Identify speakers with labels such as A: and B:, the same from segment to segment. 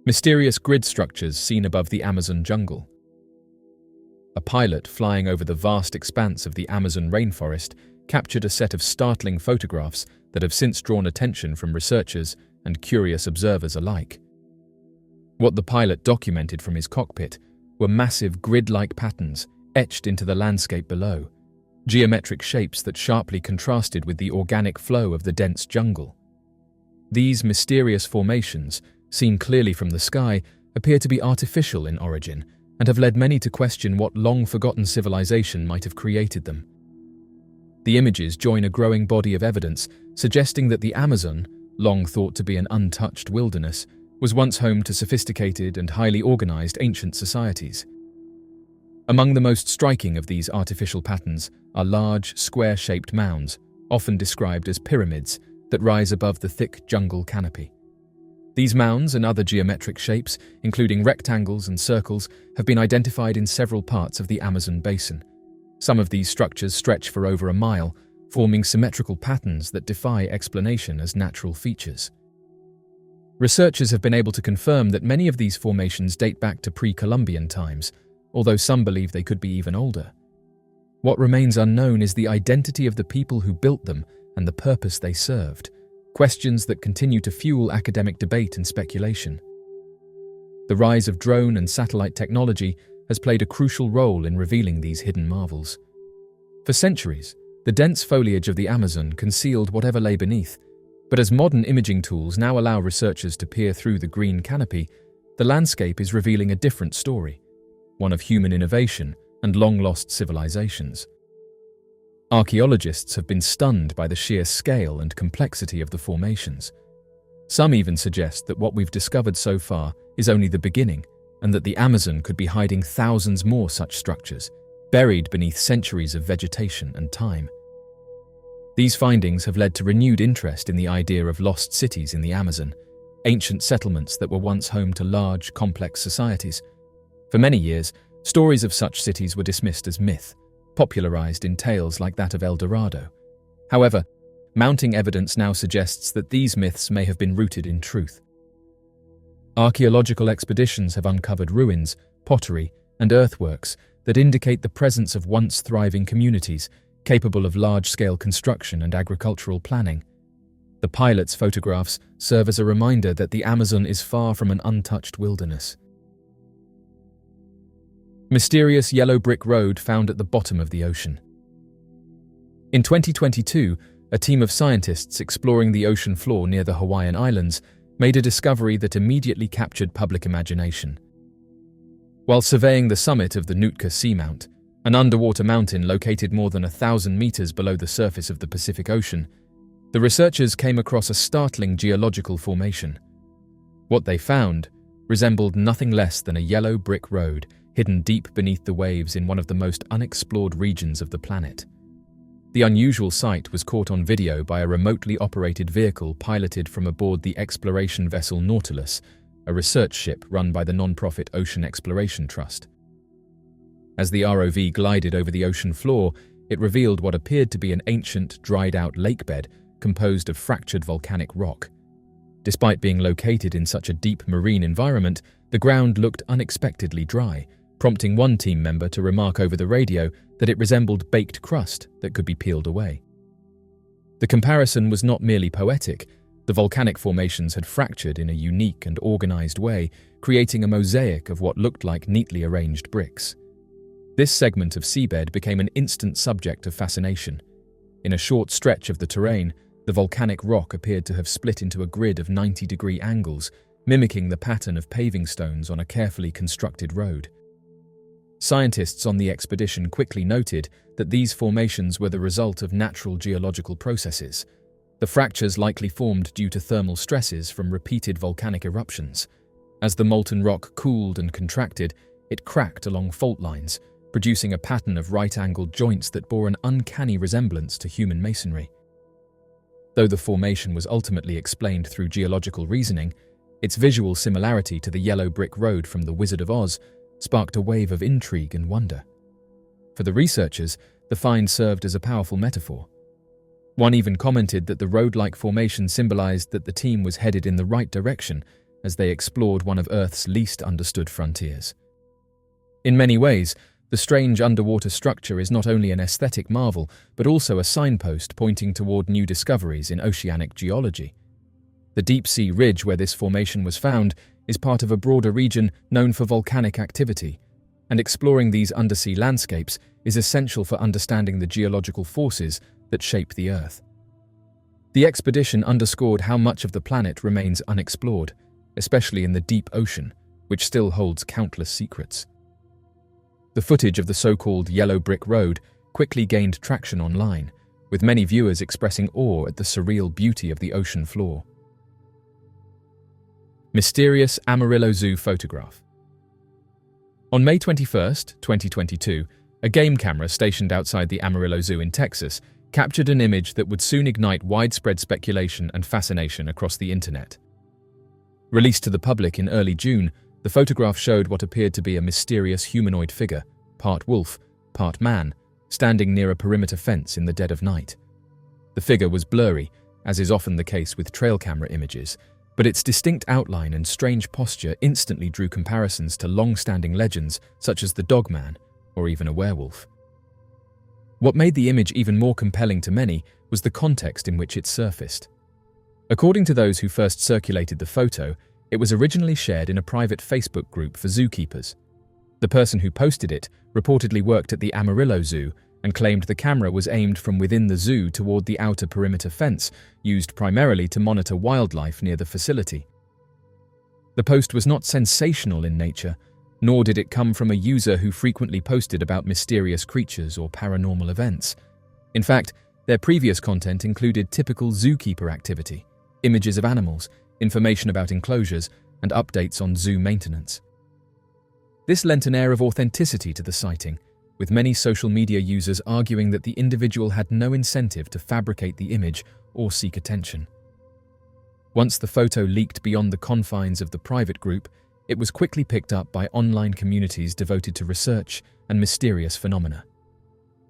A: Mysterious grid structures seen above the Amazon jungle. A pilot flying over the vast expanse of the Amazon rainforest captured a set of startling photographs that have since drawn attention from researchers and curious observers alike. What the pilot documented from his cockpit were massive grid-like patterns etched into the landscape below, geometric shapes that sharply contrasted with the organic flow of the dense jungle. These mysterious formations, seen clearly from the sky, appear to be artificial in origin and have led many to question what long-forgotten civilization might have created them. The images join a growing body of evidence suggesting that the Amazon, long thought to be an untouched wilderness, was once home to sophisticated and highly organized ancient societies. Among the most striking of these artificial patterns are large, square-shaped mounds, often described as pyramids, that rise above the thick jungle canopy. These mounds and other geometric shapes, including rectangles and circles, have been identified in several parts of the Amazon basin. Some of these structures stretch for over a mile, forming symmetrical patterns that defy explanation as natural features. Researchers have been able to confirm that many of these formations date back to pre-Columbian times, although some believe they could be even older. What remains unknown is the identity of the people who built them and the purpose they served, questions that continue to fuel academic debate and speculation. The rise of drone and satellite technology has played a crucial role in revealing these hidden marvels. For centuries, the dense foliage of the Amazon concealed whatever lay beneath, but as modern imaging tools now allow researchers to peer through the green canopy, the landscape is revealing a different story, one of human innovation and long-lost civilizations. Archaeologists have been stunned by the sheer scale and complexity of the formations. Some even suggest that what we've discovered so far is only the beginning, and that the Amazon could be hiding thousands more such structures, buried beneath centuries of vegetation and time. These findings have led to renewed interest in the idea of lost cities in the Amazon, ancient settlements that were once home to large, complex societies. For many years, stories of such cities were dismissed as myth, popularized in tales like that of El Dorado. However, mounting evidence now suggests that these myths may have been rooted in truth. Archaeological expeditions have uncovered ruins, pottery, and earthworks that indicate the presence of once thriving communities capable of large-scale construction and agricultural planning. The pilot's photographs serve as a reminder that the Amazon is far from an untouched wilderness. Mysterious yellow brick road found at the bottom of the ocean. In 2022, a team of scientists exploring the ocean floor near the Hawaiian Islands made a discovery that immediately captured public imagination. While surveying the summit of the Nootka Seamount, an underwater mountain located more than 1,000 meters below the surface of the Pacific Ocean, the researchers came across a startling geological formation. What they found resembled nothing less than a yellow brick road hidden deep beneath the waves in one of the most unexplored regions of the planet. The unusual sight was caught on video by a remotely operated vehicle piloted from aboard the exploration vessel Nautilus, a research ship run by the non-profit Ocean Exploration Trust. As the ROV glided over the ocean floor, it revealed what appeared to be an ancient, dried-out lakebed composed of fractured volcanic rock. Despite being located in such a deep marine environment, the ground looked unexpectedly dry, prompting one team member to remark over the radio that it resembled baked crust that could be peeled away. The comparison was not merely poetic. The volcanic formations had fractured in a unique and organized way, creating a mosaic of what looked like neatly arranged bricks. This segment of seabed became an instant subject of fascination. In a short stretch of the terrain, the volcanic rock appeared to have split into a grid of 90-degree angles, mimicking the pattern of paving stones on a carefully constructed road. Scientists on the expedition quickly noted that these formations were the result of natural geological processes. The fractures likely formed due to thermal stresses from repeated volcanic eruptions. As the molten rock cooled and contracted, it cracked along fault lines, producing a pattern of right-angled joints that bore an uncanny resemblance to human masonry. Though the formation was ultimately explained through geological reasoning, its visual similarity to the yellow brick road from The Wizard of Oz sparked a wave of intrigue and wonder. For the researchers, the find served as a powerful metaphor. One even commented that the road-like formation symbolized that the team was headed in the right direction, as they explored one of Earth's least understood frontiers. In many ways, the strange underwater structure is not only an aesthetic marvel, but also a signpost pointing toward new discoveries in oceanic geology. The deep-sea ridge where this formation was found is part of a broader region known for volcanic activity, and exploring these undersea landscapes is essential for understanding the geological forces that shape the Earth. The expedition underscored how much of the planet remains unexplored, especially in the deep ocean, which still holds countless secrets. The footage of the so-called Yellow Brick Road quickly gained traction online, with many viewers expressing awe at the surreal beauty of the ocean floor. Mysterious Amarillo Zoo photograph. On May 21, 2022, a game camera stationed outside the Amarillo Zoo in Texas captured an image that would soon ignite widespread speculation and fascination across the internet. Released to the public in early June, the photograph showed what appeared to be a mysterious humanoid figure, part wolf, part man, standing near a perimeter fence in the dead of night. The figure was blurry, as is often the case with trail camera images, but its distinct outline and strange posture instantly drew comparisons to long-standing legends such as the Dogman or even a werewolf. What made the image even more compelling to many was the context in which it surfaced. According to those who first circulated the photo, it was originally shared in a private Facebook group for zookeepers. The person who posted it reportedly worked at the Amarillo Zoo and claimed the camera was aimed from within the zoo toward the outer perimeter fence, used primarily to monitor wildlife near the facility. The post was not sensational in nature, nor did it come from a user who frequently posted about mysterious creatures or paranormal events. In fact, their previous content included typical zookeeper activity, images of animals, information about enclosures, and updates on zoo maintenance. This lent an air of authenticity to the sighting, with many social media users arguing that the individual had no incentive to fabricate the image or seek attention. Once the photo leaked beyond the confines of the private group, it was quickly picked up by online communities devoted to research and mysterious phenomena.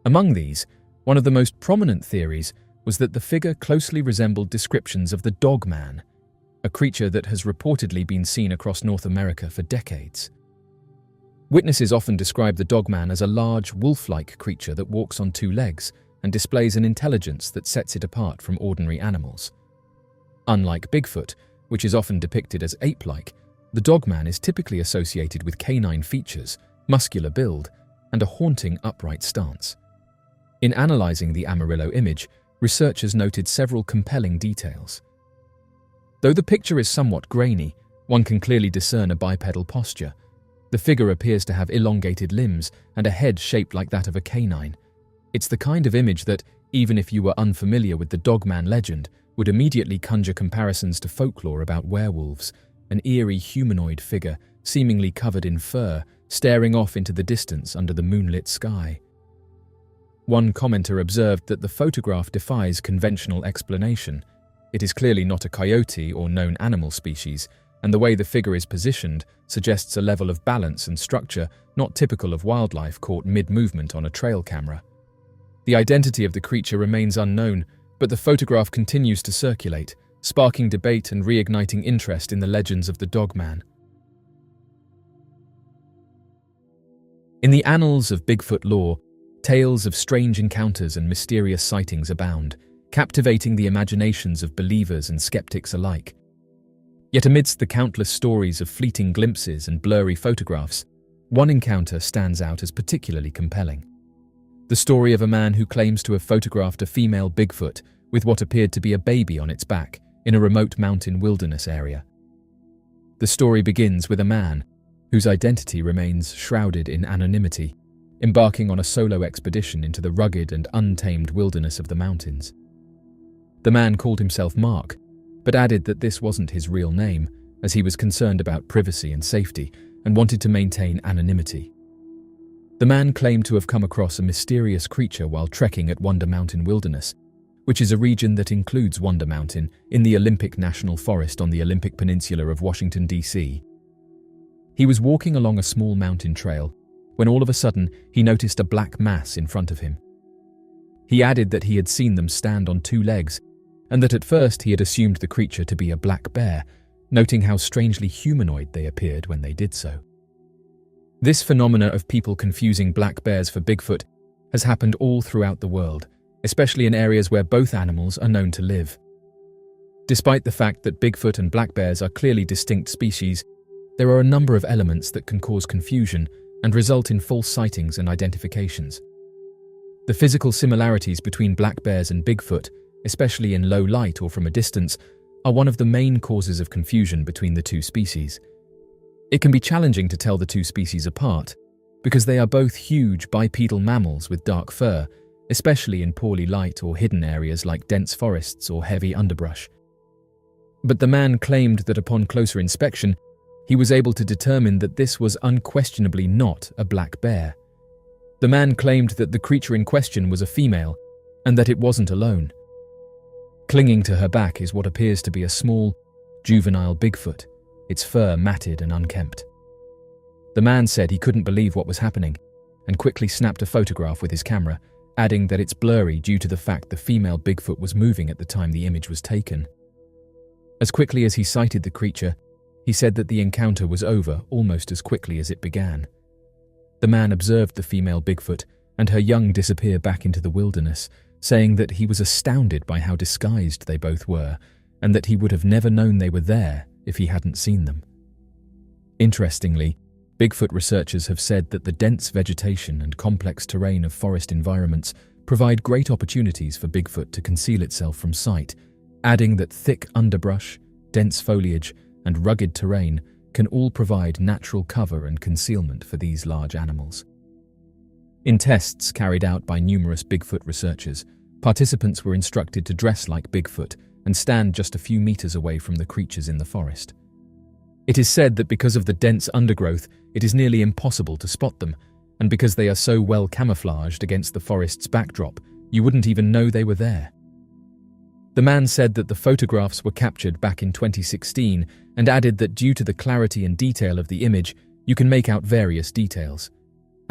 A: Among these, one of the most prominent theories was that the figure closely resembled descriptions of the Dogman, a creature that has reportedly been seen across North America for decades. Witnesses often describe the Dogman as a large, wolf-like creature that walks on two legs and displays an intelligence that sets it apart from ordinary animals. Unlike Bigfoot, which is often depicted as ape-like, the Dogman is typically associated with canine features, muscular build, and a haunting upright stance. In analyzing the Amarillo image, researchers noted several compelling details. Though the picture is somewhat grainy, one can clearly discern a bipedal posture. The figure appears to have elongated limbs and a head shaped like that of a canine. It's the kind of image that, even if you were unfamiliar with the Dogman legend, would immediately conjure comparisons to folklore about werewolves, an eerie humanoid figure, seemingly covered in fur, staring off into the distance under the moonlit sky. One commenter observed that the photograph defies conventional explanation. It is clearly not a coyote or known animal species, and the way the figure is positioned suggests a level of balance and structure not typical of wildlife caught mid-movement on a trail camera. The identity of the creature remains unknown, but the photograph continues to circulate, sparking debate and reigniting interest in the legends of the Dogman. In the annals of Bigfoot lore, tales of strange encounters and mysterious sightings abound, captivating the imaginations of believers and skeptics alike. Yet amidst the countless stories of fleeting glimpses and blurry photographs, one encounter stands out as particularly compelling. The story of a man who claims to have photographed a female Bigfoot with what appeared to be a baby on its back in a remote mountain wilderness area. The story begins with a man, whose identity remains shrouded in anonymity, embarking on a solo expedition into the rugged and untamed wilderness of the mountains. The man called himself Mark, but added that this wasn't his real name, as he was concerned about privacy and safety and wanted to maintain anonymity. The man claimed to have come across a mysterious creature while trekking at Wonder Mountain Wilderness, which is a region that includes Wonder Mountain in the Olympic National Forest on the Olympic Peninsula of Washington, D.C. He was walking along a small mountain trail when all of a sudden he noticed a black mass in front of him. He added that he had seen them stand on two legs and that at first he had assumed the creature to be a black bear, noting how strangely humanoid they appeared when they did so. This phenomena of people confusing black bears for Bigfoot has happened all throughout the world, especially in areas where both animals are known to live. Despite the fact that Bigfoot and black bears are clearly distinct species, there are a number of elements that can cause confusion and result in false sightings and identifications. The physical similarities between black bears and Bigfoot, especially in low light or from a distance, are one of the main causes of confusion between the two species. It can be challenging to tell the two species apart, because they are both huge bipedal mammals with dark fur, especially in poorly light or hidden areas like dense forests or heavy underbrush. But the man claimed that upon closer inspection, he was able to determine that this was unquestionably not a black bear. The man claimed that the creature in question was a female, and that it wasn't alone. Clinging to her back is what appears to be a small, juvenile Bigfoot, its fur matted and unkempt. The man said he couldn't believe what was happening, and quickly snapped a photograph with his camera, adding that it's blurry due to the fact the female Bigfoot was moving at the time the image was taken. As quickly as he sighted the creature, he said that the encounter was over almost as quickly as it began. The man observed the female Bigfoot and her young disappear back into the wilderness, saying that he was astounded by how disguised they both were, and that he would have never known they were there if he hadn't seen them. Interestingly, Bigfoot researchers have said that the dense vegetation and complex terrain of forest environments provide great opportunities for Bigfoot to conceal itself from sight, adding that thick underbrush, dense foliage, and rugged terrain can all provide natural cover and concealment for these large animals. In tests carried out by numerous Bigfoot researchers, participants were instructed to dress like Bigfoot and stand just a few meters away from the creatures in the forest. It is said that because of the dense undergrowth, it is nearly impossible to spot them, and because they are so well camouflaged against the forest's backdrop, you wouldn't even know they were there. The man said that the photographs were captured back in 2016 and added that due to the clarity and detail of the image, you can make out various details.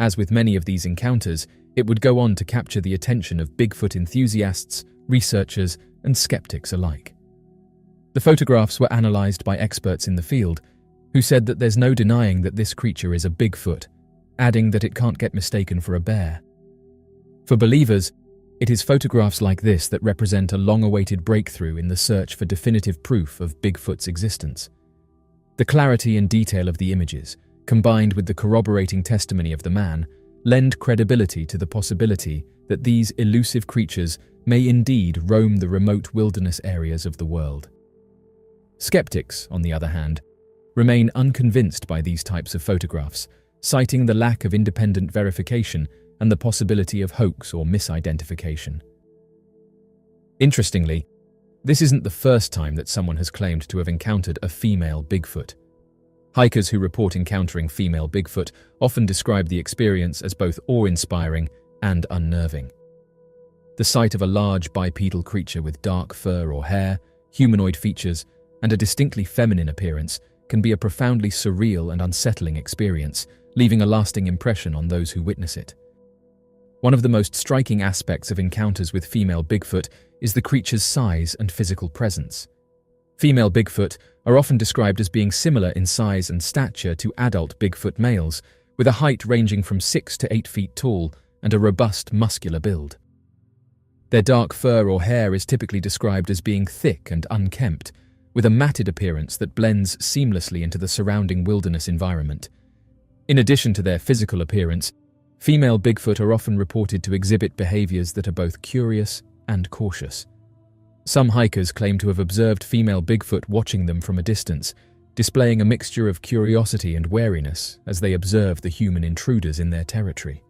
A: As with many of these encounters, it would go on to capture the attention of Bigfoot enthusiasts, researchers, and skeptics alike. The photographs were analyzed by experts in the field, who said that there's no denying that this creature is a Bigfoot, adding that it can't get mistaken for a bear. For believers, it is photographs like this that represent a long-awaited breakthrough in the search for definitive proof of Bigfoot's existence. The clarity and detail of the images, combined with the corroborating testimony of the man, lend credibility to the possibility that these elusive creatures may indeed roam the remote wilderness areas of the world. Skeptics, on the other hand, remain unconvinced by these types of photographs, citing the lack of independent verification and the possibility of hoax or misidentification. Interestingly, this isn't the first time that someone has claimed to have encountered a female Bigfoot. Hikers who report encountering female Bigfoot often describe the experience as both awe-inspiring and unnerving. The sight of a large bipedal creature with dark fur or hair, humanoid features, and a distinctly feminine appearance can be a profoundly surreal and unsettling experience, leaving a lasting impression on those who witness it. One of the most striking aspects of encounters with female Bigfoot is the creature's size and physical presence. Female Bigfoot are often described as being similar in size and stature to adult Bigfoot males, with a height ranging from 6 to 8 feet tall and a robust, muscular build. Their dark fur or hair is typically described as being thick and unkempt, with a matted appearance that blends seamlessly into the surrounding wilderness environment. In addition to their physical appearance, female Bigfoot are often reported to exhibit behaviors that are both curious and cautious. Some hikers claim to have observed female Bigfoot watching them from a distance, displaying a mixture of curiosity and wariness as they observe the human intruders in their territory.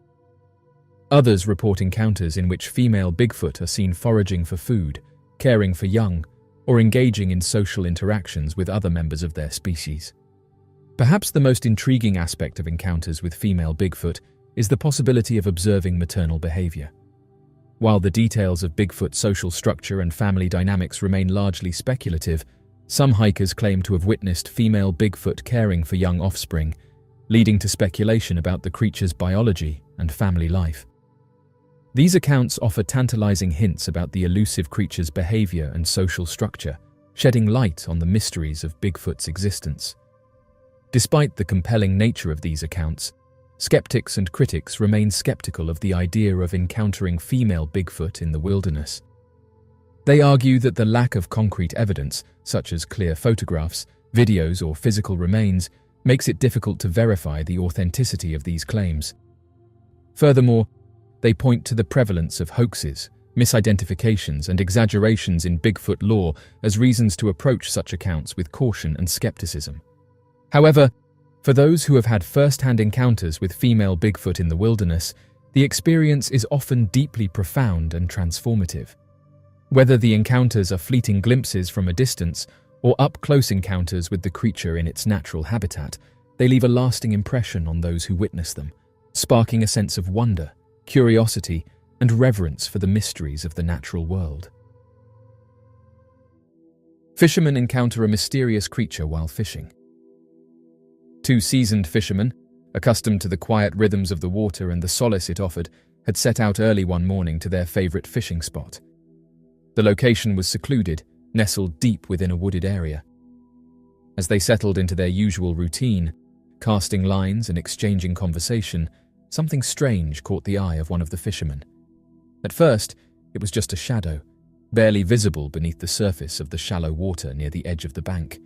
A: Others report encounters in which female Bigfoot are seen foraging for food, caring for young, or engaging in social interactions with other members of their species. Perhaps the most intriguing aspect of encounters with female Bigfoot is the possibility of observing maternal behavior. While the details of Bigfoot's social structure and family dynamics remain largely speculative, some hikers claim to have witnessed female Bigfoot caring for young offspring, leading to speculation about the creature's biology and family life. These accounts offer tantalizing hints about the elusive creature's behavior and social structure, shedding light on the mysteries of Bigfoot's existence. Despite the compelling nature of these accounts, skeptics and critics remain skeptical of the idea of encountering female Bigfoot in the wilderness. They argue that the lack of concrete evidence, such as clear photographs, videos, or physical remains, makes it difficult to verify the authenticity of these claims. Furthermore, they point to the prevalence of hoaxes, misidentifications, and exaggerations in Bigfoot lore as reasons to approach such accounts with caution and skepticism. However, for those who have had first-hand encounters with female Bigfoot in the wilderness, the experience is often deeply profound and transformative. Whether the encounters are fleeting glimpses from a distance or up-close encounters with the creature in its natural habitat, they leave a lasting impression on those who witness them, sparking a sense of wonder, curiosity, and reverence for the mysteries of the natural world. Fishermen encounter a mysterious creature while fishing. Two seasoned fishermen, accustomed to the quiet rhythms of the water and the solace it offered, had set out early one morning to their favorite fishing spot. The location was secluded, nestled deep within a wooded area. As they settled into their usual routine, casting lines and exchanging conversation, something strange caught the eye of one of the fishermen. At first, it was just a shadow, barely visible beneath the surface of the shallow water near the edge of the bank.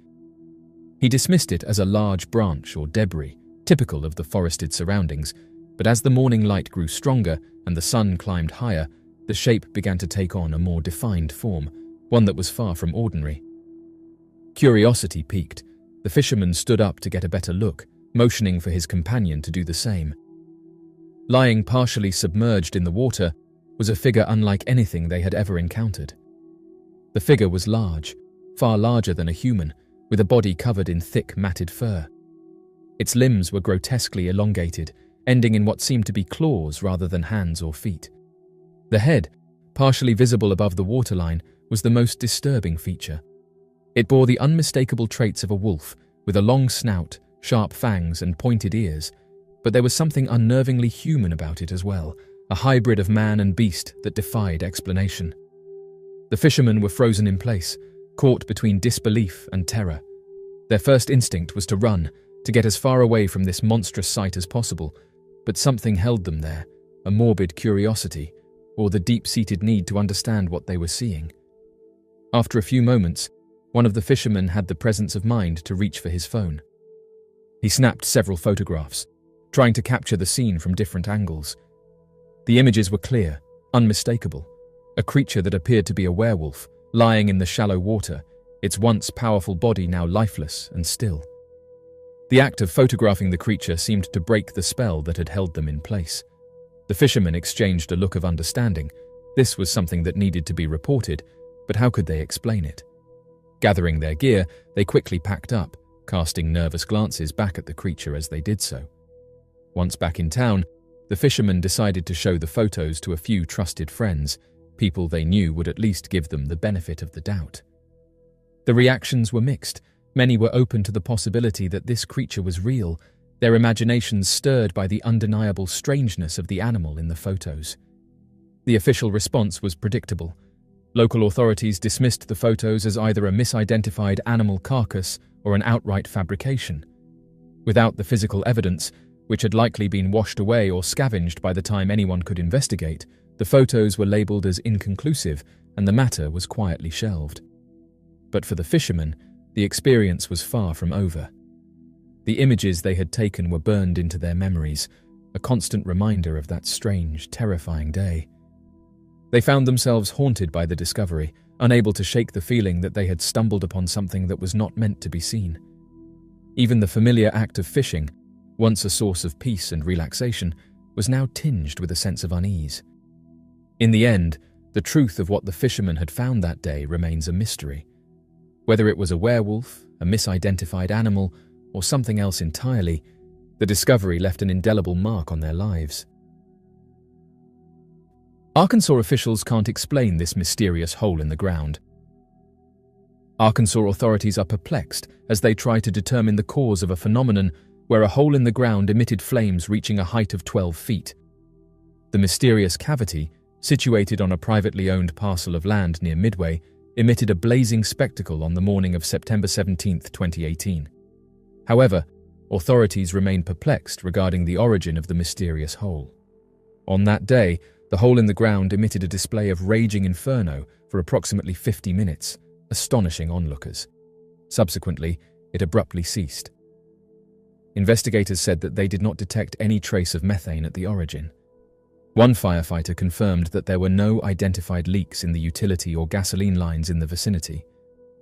A: He dismissed it as a large branch or debris, typical of the forested surroundings, but as the morning light grew stronger and the sun climbed higher, the shape began to take on a more defined form, one that was far from ordinary. Curiosity piqued. The fisherman stood up to get a better look, motioning for his companion to do the same. Lying partially submerged in the water was a figure unlike anything they had ever encountered. The figure was large, far larger than a human, with a body covered in thick, matted fur. Its limbs were grotesquely elongated, ending in what seemed to be claws rather than hands or feet. The head, partially visible above the waterline, was the most disturbing feature. It bore the unmistakable traits of a wolf, with a long snout, sharp fangs, and pointed ears, but there was something unnervingly human about it as well, a hybrid of man and beast that defied explanation. The fishermen were frozen in place, caught between disbelief and terror. Their first instinct was to run, to get as far away from this monstrous sight as possible, but something held them there, a morbid curiosity, or the deep-seated need to understand what they were seeing. After a few moments, one of the fishermen had the presence of mind to reach for his phone. He snapped several photographs, trying to capture the scene from different angles. The images were clear, unmistakable, a creature that appeared to be a werewolf, lying in the shallow water, its once powerful body now lifeless and still. The act of photographing the creature seemed to break the spell that had held them in place. The fishermen exchanged a look of understanding. This was something that needed to be reported, but how could they explain it? Gathering their gear, they quickly packed up, casting nervous glances back at the creature as they did so. Once back in town, the fishermen decided to show the photos to a few trusted friends, people they knew would at least give them the benefit of the doubt. The reactions were mixed. Many were open to the possibility that this creature was real, their imaginations stirred by the undeniable strangeness of the animal in the photos. The official response was predictable. Local authorities dismissed the photos as either a misidentified animal carcass or an outright fabrication. Without the physical evidence, which had likely been washed away or scavenged by the time anyone could investigate, the photos were labelled as inconclusive and the matter was quietly shelved. But for the fishermen, the experience was far from over. The images they had taken were burned into their memories, a constant reminder of that strange, terrifying day. They found themselves haunted by the discovery, unable to shake the feeling that they had stumbled upon something that was not meant to be seen. Even the familiar act of fishing, once a source of peace and relaxation, was now tinged with a sense of unease. In the end, the truth of what the fishermen had found that day remains a mystery. Whether it was a werewolf, a misidentified animal, or something else entirely, the discovery left an indelible mark on their lives. Arkansas officials can't explain this mysterious hole in the ground. Arkansas authorities are perplexed as they try to determine the cause of a phenomenon where a hole in the ground emitted flames reaching a height of 12 feet. The mysterious cavity, situated on a privately owned parcel of land near Midway, emitted a blazing spectacle on the morning of September 17, 2018. However, authorities remain perplexed regarding the origin of the mysterious hole. On that day, the hole in the ground emitted a display of raging inferno for approximately 50 minutes, astonishing onlookers. Subsequently, it abruptly ceased. Investigators said that they did not detect any trace of methane at the origin. One firefighter confirmed that there were no identified leaks in the utility or gasoline lines in the vicinity.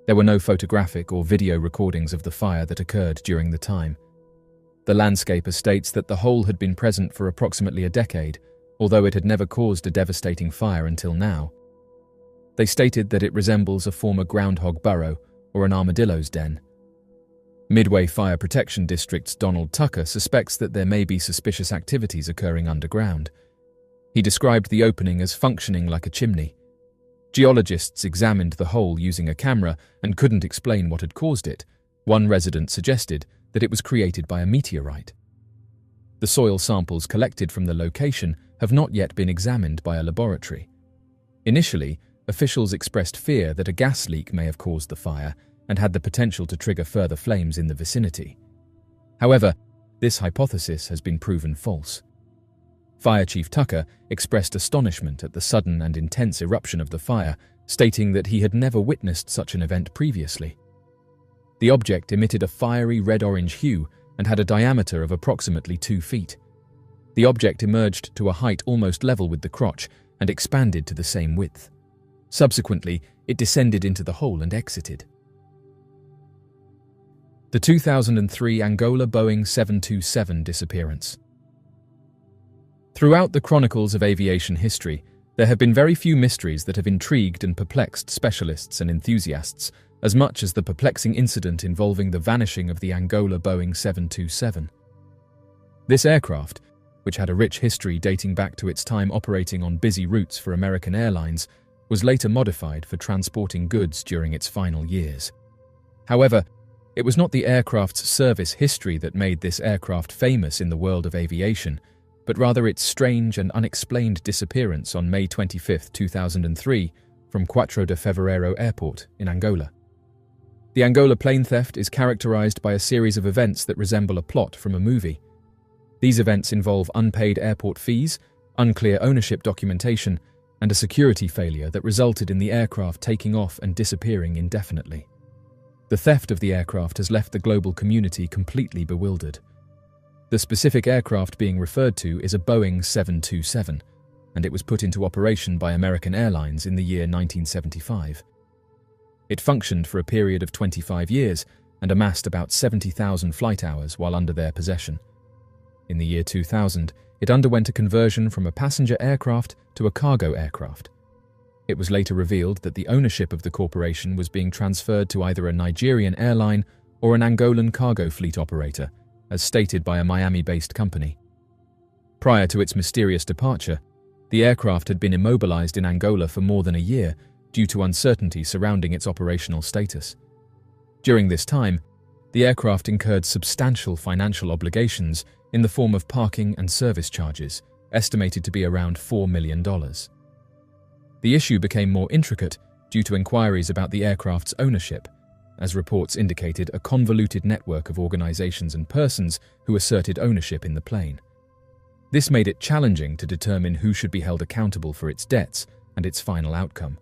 A: There were no photographic or video recordings of the fire that occurred during the time. The landscaper states that the hole had been present for approximately a decade, although it had never caused a devastating fire until now. They stated that it resembles a former groundhog burrow or an armadillo's den. Midway Fire Protection District's Donald Tucker suspects that there may be suspicious activities occurring underground. He described the opening as functioning like a chimney. Geologists examined the hole using a camera and couldn't explain what had caused it. One resident suggested that it was created by a meteorite. The soil samples collected from the location have not yet been examined by a laboratory. Initially, officials expressed fear that a gas leak may have caused the fire and had the potential to trigger further flames in the vicinity. However, this hypothesis has been proven false. Fire Chief Tucker expressed astonishment at the sudden and intense eruption of the fire, stating that he had never witnessed such an event previously. The object emitted a fiery red-orange hue and had a diameter of approximately 2 feet. The object emerged to a height almost level with the crotch and expanded to the same width. Subsequently, it descended into the hole and exited. The 2003 Angola Boeing 727 disappearance. Throughout the chronicles of aviation history, there have been very few mysteries that have intrigued and perplexed specialists and enthusiasts as much as the perplexing incident involving the vanishing of the Angola Boeing 727. This aircraft, which had a rich history dating back to its time operating on busy routes for American Airlines, was later modified for transporting goods during its final years. However, it was not the aircraft's service history that made this aircraft famous in the world of aviation, but rather its strange and unexplained disappearance on May 25, 2003, from 4 de Fevereiro Airport in Angola. The Angola plane theft is characterized by a series of events that resemble a plot from a movie. These events involve unpaid airport fees, unclear ownership documentation, and a security failure that resulted in the aircraft taking off and disappearing indefinitely. The theft of the aircraft has left the global community completely bewildered. The specific aircraft being referred to is a Boeing 727, and it was put into operation by American Airlines in the year 1975. It functioned for a period of 25 years and amassed about 70,000 flight hours while under their possession. In the year 2000, it underwent a conversion from a passenger aircraft to a cargo aircraft. It was later revealed that the ownership of the corporation was being transferred to either a Nigerian airline or an Angolan cargo fleet operator, as stated by a Miami-based company. Prior to its mysterious departure, the aircraft had been immobilized in Angola for more than a year due to uncertainty surrounding its operational status. During this time, the aircraft incurred substantial financial obligations in the form of parking and service charges, estimated to be around $4 million. The issue became more intricate due to inquiries about the aircraft's ownership, as reports indicated a convoluted network of organizations and persons who asserted ownership in the plane. This made it challenging to determine who should be held accountable for its debts and its final outcome.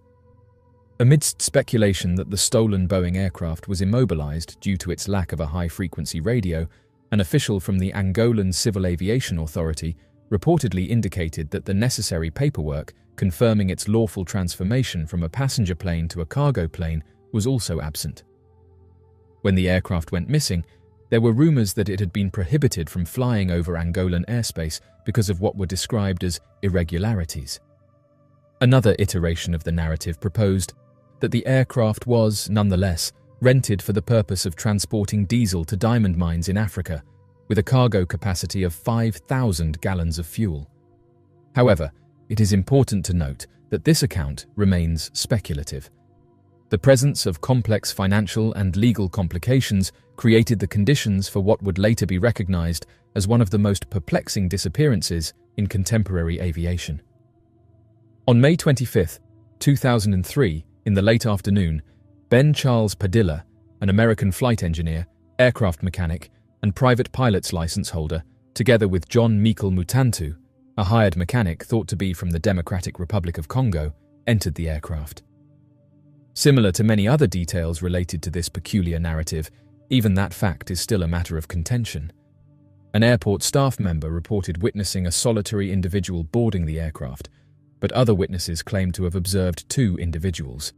A: Amidst speculation that the stolen Boeing aircraft was immobilized due to its lack of a high-frequency radio, an official from the Angolan Civil Aviation Authority reportedly indicated that the necessary paperwork confirming its lawful transformation from a passenger plane to a cargo plane was also absent. When the aircraft went missing, there were rumors that it had been prohibited from flying over Angolan airspace because of what were described as irregularities. Another iteration of the narrative proposed that the aircraft was, nonetheless, rented for the purpose of transporting diesel to diamond mines in Africa, with a cargo capacity of 5,000 gallons of fuel. However, it is important to note that this account remains speculative. The presence of complex financial and legal complications created the conditions for what would later be recognized as one of the most perplexing disappearances in contemporary aviation. On May 25, 2003, In the late afternoon, Ben Charles Padilla, an American flight engineer, aircraft mechanic, and private pilot's license holder, together with John Michael Mutantu, a hired mechanic thought to be from the Democratic Republic of Congo, entered the aircraft. Similar to many other details related to this peculiar narrative, even that fact is still a matter of contention. An airport staff member reported witnessing a solitary individual boarding the aircraft, but other witnesses claimed to have observed two individuals.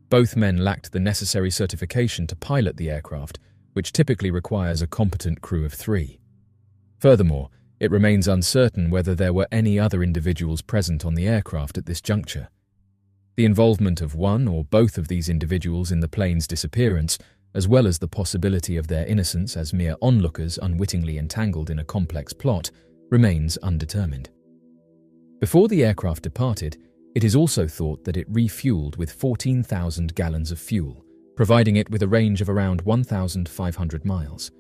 A: Both men lacked the necessary certification to pilot the aircraft, which typically requires a competent crew of 3. Furthermore, it remains uncertain whether there were any other individuals present on the aircraft at this juncture. The involvement of one or both of these individuals in the plane's disappearance, as well as the possibility of their innocence as mere onlookers unwittingly entangled in a complex plot, remains undetermined. Before the aircraft departed, it is also thought that it refueled with 14,000 gallons of fuel, providing it with a range of around 1,500 miles.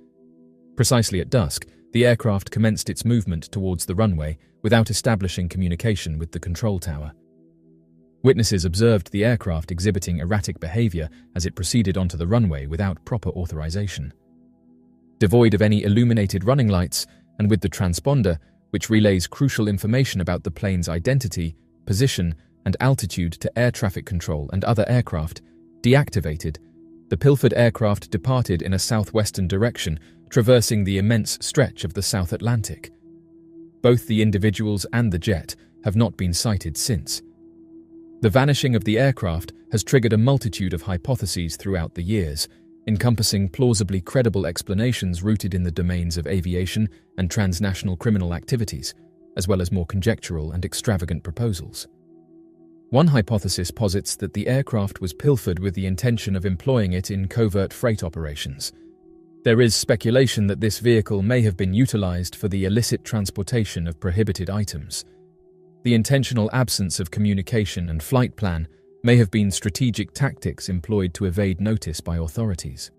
A: Precisely at dusk, the aircraft commenced its movement towards the runway without establishing communication with the control tower. Witnesses observed the aircraft exhibiting erratic behavior as it proceeded onto the runway without proper authorization. Devoid of any illuminated running lights, and with the transponder, which relays crucial information about the plane's identity, position, and altitude to air traffic control and other aircraft, deactivated, the pilfered aircraft departed in a southwestern direction, traversing the immense stretch of the South Atlantic. Both the individuals and the jet have not been sighted since. The vanishing of the aircraft has triggered a multitude of hypotheses throughout the years, encompassing plausibly credible explanations rooted in the domains of aviation and transnational criminal activities, as well as more conjectural and extravagant proposals. One hypothesis posits that the aircraft was pilfered with the intention of employing it in covert freight operations. There is speculation that this vehicle may have been utilized for the illicit transportation of prohibited items. The intentional absence of communication and flight plan may have been strategic tactics employed to evade notice by authorities.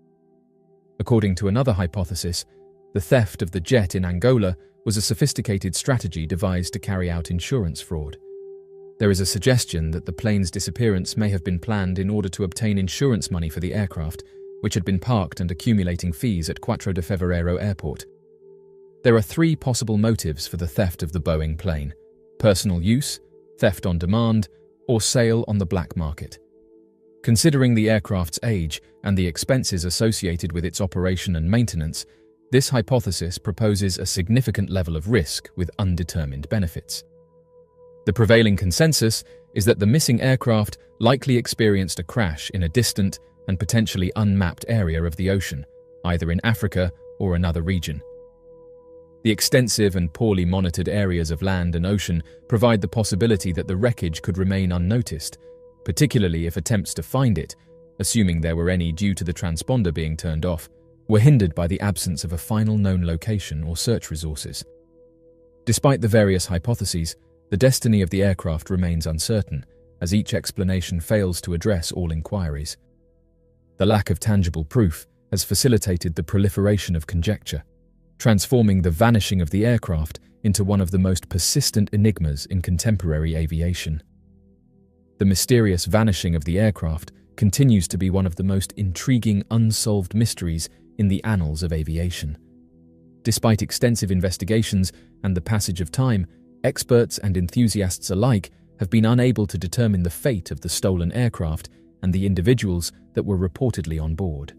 A: According to another hypothesis, the theft of the jet in Angola was a sophisticated strategy devised to carry out insurance fraud. There is a suggestion that the plane's disappearance may have been planned in order to obtain insurance money for the aircraft, which had been parked and accumulating fees at Quatro de Fevereiro Airport. There are 3 possible motives for the theft of the Boeing plane: personal use, theft on demand, or sale on the black market. Considering the aircraft's age and the expenses associated with its operation and maintenance, this hypothesis proposes a significant level of risk with undetermined benefits. The prevailing consensus is that the missing aircraft likely experienced a crash in a distant and potentially unmapped area of the ocean, either in Africa or another region. The extensive and poorly monitored areas of land and ocean provide the possibility that the wreckage could remain unnoticed, particularly if attempts to find it, assuming there were any due to the transponder being turned off, were hindered by the absence of a final known location or search resources. Despite the various hypotheses, the destiny of the aircraft remains uncertain, as each explanation fails to address all inquiries. The lack of tangible proof has facilitated the proliferation of conjecture, transforming the vanishing of the aircraft into one of the most persistent enigmas in contemporary aviation. The mysterious vanishing of the aircraft continues to be one of the most intriguing unsolved mysteries in the annals of aviation. Despite extensive investigations and the passage of time, experts and enthusiasts alike have been unable to determine the fate of the stolen aircraft and the individuals that were reportedly on board.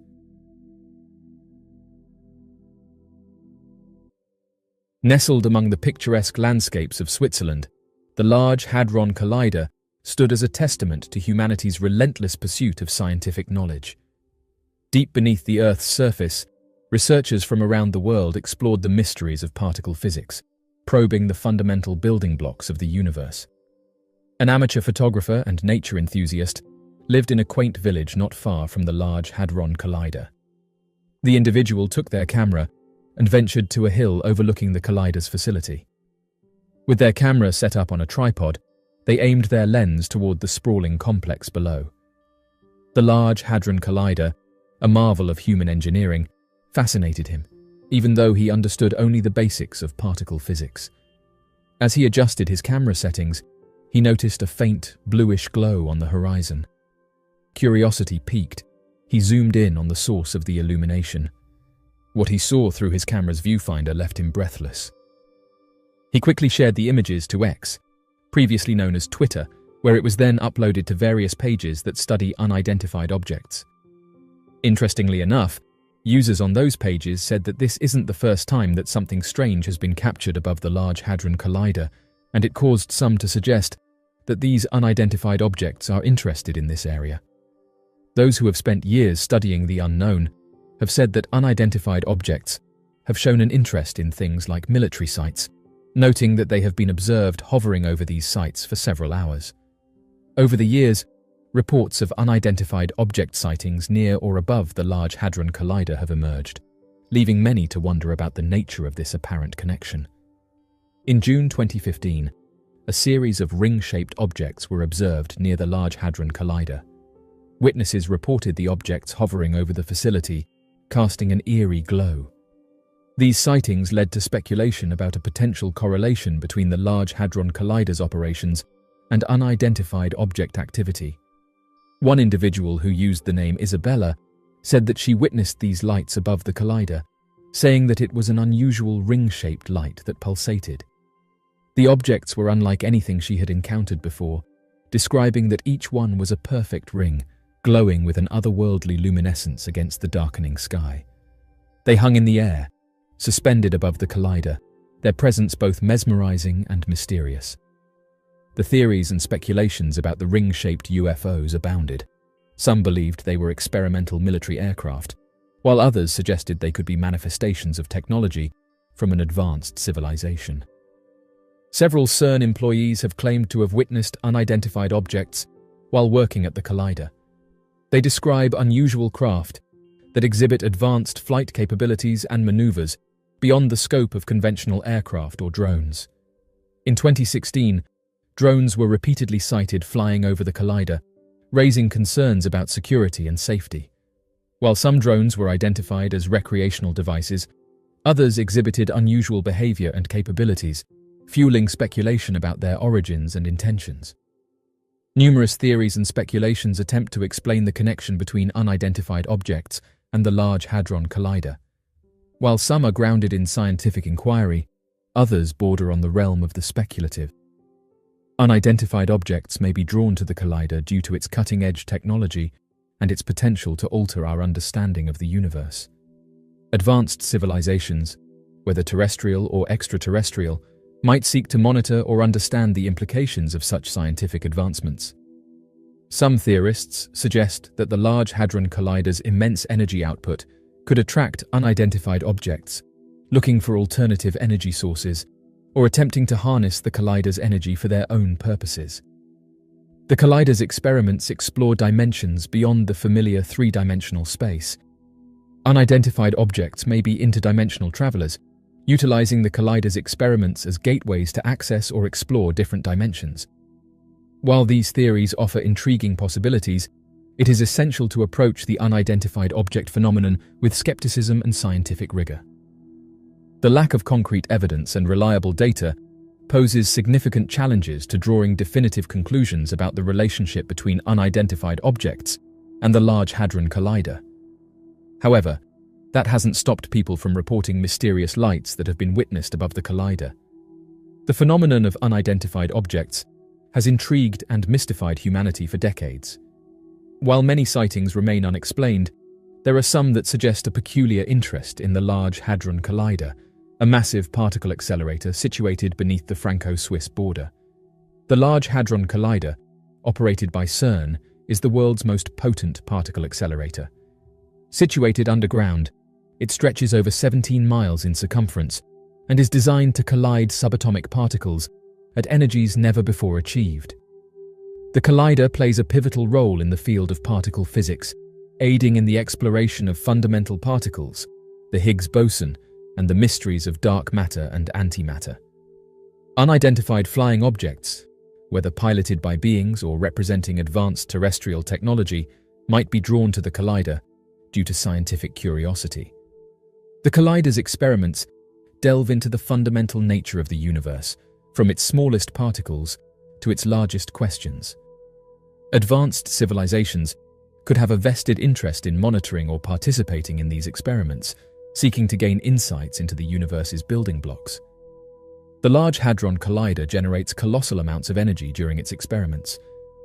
A: Nestled among the picturesque landscapes of Switzerland, the large Hadron Collider stood as a testament to humanity's relentless pursuit of scientific knowledge. Deep beneath the Earth's surface, researchers from around the world explored the mysteries of particle physics, probing the fundamental building blocks of the universe. An amateur photographer and nature enthusiast lived in a quaint village not far from the Large Hadron Collider. The individual took their camera and ventured to a hill overlooking the Collider's facility. With their camera set up on a tripod, they aimed their lens toward the sprawling complex below. The Large Hadron Collider, a marvel of human engineering, fascinated him, even though he understood only the basics of particle physics. As he adjusted his camera settings, he noticed a faint, bluish glow on the horizon, Curiosity piqued. He zoomed in on the source of the illumination. What he saw through his camera's viewfinder left him breathless. He quickly shared the images to X, previously known as Twitter, where it was then uploaded to various pages that study unidentified objects. Interestingly enough, users on those pages said that this isn't the first time that something strange has been captured above the Large Hadron Collider, and it caused some to suggest that these unidentified objects are interested in this area. Those who have spent years studying the unknown have said that unidentified objects have shown an interest in things like military sites, noting that they have been observed hovering over these sites for several hours. Over the years, reports of unidentified object sightings near or above the Large Hadron Collider have emerged, leaving many to wonder about the nature of this apparent connection. In June 2015, a series of ring-shaped objects were observed near the Large Hadron Collider. Witnesses reported the objects hovering over the facility, casting an eerie glow. These sightings led to speculation about a potential correlation between the Large Hadron Collider's operations and unidentified object activity. One individual who used the name Isabella said that she witnessed these lights above the collider, saying that it was an unusual ring-shaped light that pulsated. The objects were unlike anything she had encountered before, describing that each one was a perfect ring, glowing with an otherworldly luminescence against the darkening sky. They hung in the air, suspended above the collider, their presence both mesmerizing and mysterious. The theories and speculations about the ring-shaped UFOs abounded. Some believed they were experimental military aircraft, while others suggested they could be manifestations of technology from an advanced civilization. Several CERN employees have claimed to have witnessed unidentified objects while working at the collider. They describe unusual craft that exhibit advanced flight capabilities and maneuvers beyond the scope of conventional aircraft or drones. In 2016, drones were repeatedly sighted flying over the collider, raising concerns about security and safety. While some drones were identified as recreational devices, others exhibited unusual behavior and capabilities, fueling speculation about their origins and intentions. Numerous theories and speculations attempt to explain the connection between unidentified objects and the Large Hadron Collider. While some are grounded in scientific inquiry, others border on the realm of the speculative. Unidentified objects may be drawn to the collider due to its cutting-edge technology and its potential to alter our understanding of the universe. Advanced civilizations, whether terrestrial or extraterrestrial, might seek to monitor or understand the implications of such scientific advancements. Some theorists suggest that the Large Hadron Collider's immense energy output could attract unidentified objects, looking for alternative energy sources, or attempting to harness the collider's energy for their own purposes. The collider's experiments explore dimensions beyond the familiar three-dimensional space. Unidentified objects may be interdimensional travelers, utilizing the collider's experiments as gateways to access or explore different dimensions. While these theories offer intriguing possibilities, it is essential to approach the unidentified object phenomenon with skepticism and scientific rigor. The lack of concrete evidence and reliable data poses significant challenges to drawing definitive conclusions about the relationship between unidentified objects and the Large Hadron Collider. However, that hasn't stopped people from reporting mysterious lights that have been witnessed above the collider. The phenomenon of unidentified objects has intrigued and mystified humanity for decades. While many sightings remain unexplained, there are some that suggest a peculiar interest in the Large Hadron Collider, a massive particle accelerator situated beneath the Franco-Swiss border. The Large Hadron Collider, operated by CERN, is the world's most potent particle accelerator. Situated underground, it stretches over 17 miles in circumference and is designed to collide subatomic particles at energies never before achieved. The collider plays a pivotal role in the field of particle physics, aiding in the exploration of fundamental particles, the Higgs boson, and the mysteries of dark matter and antimatter. Unidentified flying objects, whether piloted by beings or representing advanced terrestrial technology, might be drawn to the collider due to scientific curiosity. The collider's experiments delve into the fundamental nature of the universe, from its smallest particles to its largest questions. Advanced civilizations could have a vested interest in monitoring or participating in these experiments, seeking to gain insights into the universe's building blocks. The Large Hadron Collider generates colossal amounts of energy during its experiments,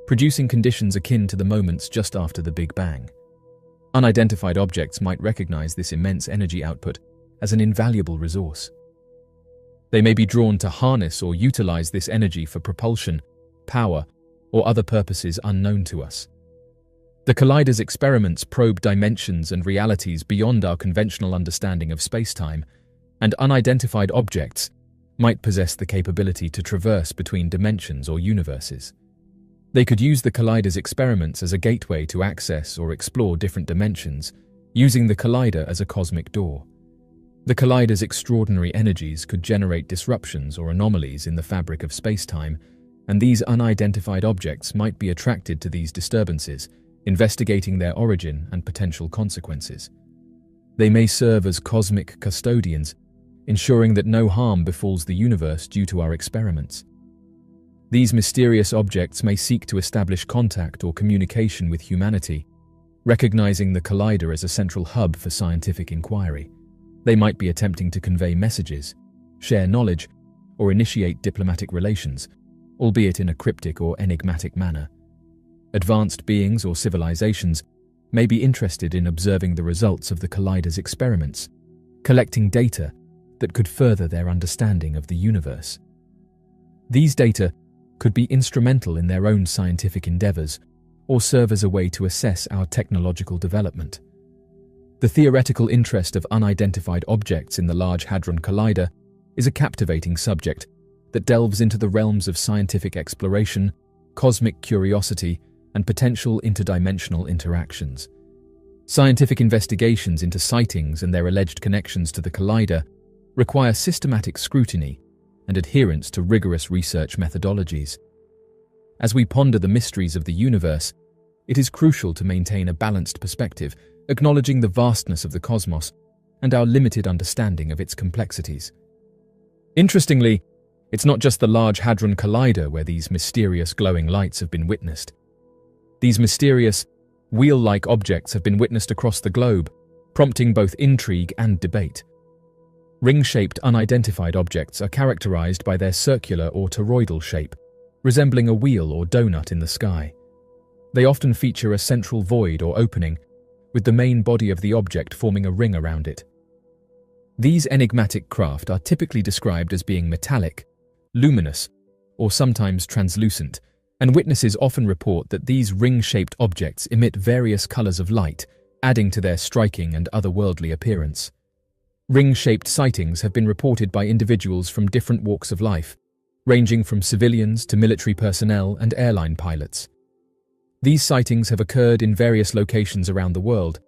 A: producing conditions akin to the moments just after the Big Bang. Unidentified objects might recognize this immense energy output as an invaluable resource. They may be drawn to harness or utilize this energy for propulsion, power, or other purposes unknown to us. The Collider's experiments probe dimensions and realities beyond our conventional understanding of space-time, and unidentified objects might possess the capability to traverse between dimensions or universes. They could use the Collider's experiments as a gateway to access or explore different dimensions, using the Collider as a cosmic door. The Collider's extraordinary energies could generate disruptions or anomalies in the fabric of space-time, and these unidentified objects might be attracted to these disturbances, investigating their origin and potential consequences. They may serve as cosmic custodians, ensuring that no harm befalls the universe due to our experiments. These mysterious objects may seek to establish contact or communication with humanity, recognizing the Collider as a central hub for scientific inquiry. They might be attempting to convey messages, share knowledge, or initiate diplomatic relations, albeit in a cryptic or enigmatic manner. Advanced beings or civilizations may be interested in observing the results of the Collider's experiments, collecting data that could further their understanding of the universe. These data could be instrumental in their own scientific endeavors or serve as a way to assess our technological development. The theoretical interest of unidentified objects in the Large Hadron Collider is a captivating subject that delves into the realms of scientific exploration, cosmic curiosity, and potential interdimensional interactions. Scientific investigations into sightings and their alleged connections to the Collider require systematic scrutiny and adherence to rigorous research methodologies. As we ponder the mysteries of the universe, it is crucial to maintain a balanced perspective, acknowledging the vastness of the cosmos and our limited understanding of its complexities. Interestingly, it's not just the Large Hadron Collider where these mysterious glowing lights have been witnessed. These mysterious, wheel-like objects have been witnessed across the globe, prompting both intrigue and debate. Ring-shaped unidentified objects are characterized by their circular or toroidal shape, resembling a wheel or donut in the sky. They often feature a central void or opening, with the main body of the object forming a ring around it. These enigmatic craft are typically described as being metallic, luminous, or sometimes translucent, and witnesses often report that these ring-shaped objects emit various colors of light, adding to their striking and otherworldly appearance. Ring-shaped sightings have been reported by individuals from different walks of life, ranging from civilians to military personnel and airline pilots. These sightings have occurred in various locations around the world,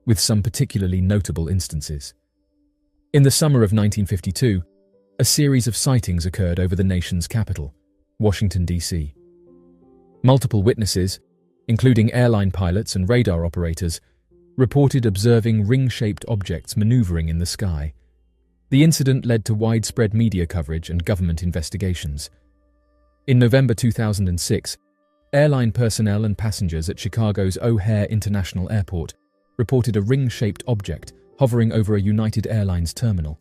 A: with some particularly notable instances. In the summer of 1952, a series of sightings occurred over the nation's capital, Washington, D.C. Multiple witnesses, including airline pilots and radar operators, reported observing ring-shaped objects maneuvering in the sky. The incident led to widespread media coverage and government investigations. In November 2006, airline personnel and passengers at Chicago's O'Hare International Airport reported a ring-shaped object hovering over a United Airlines terminal.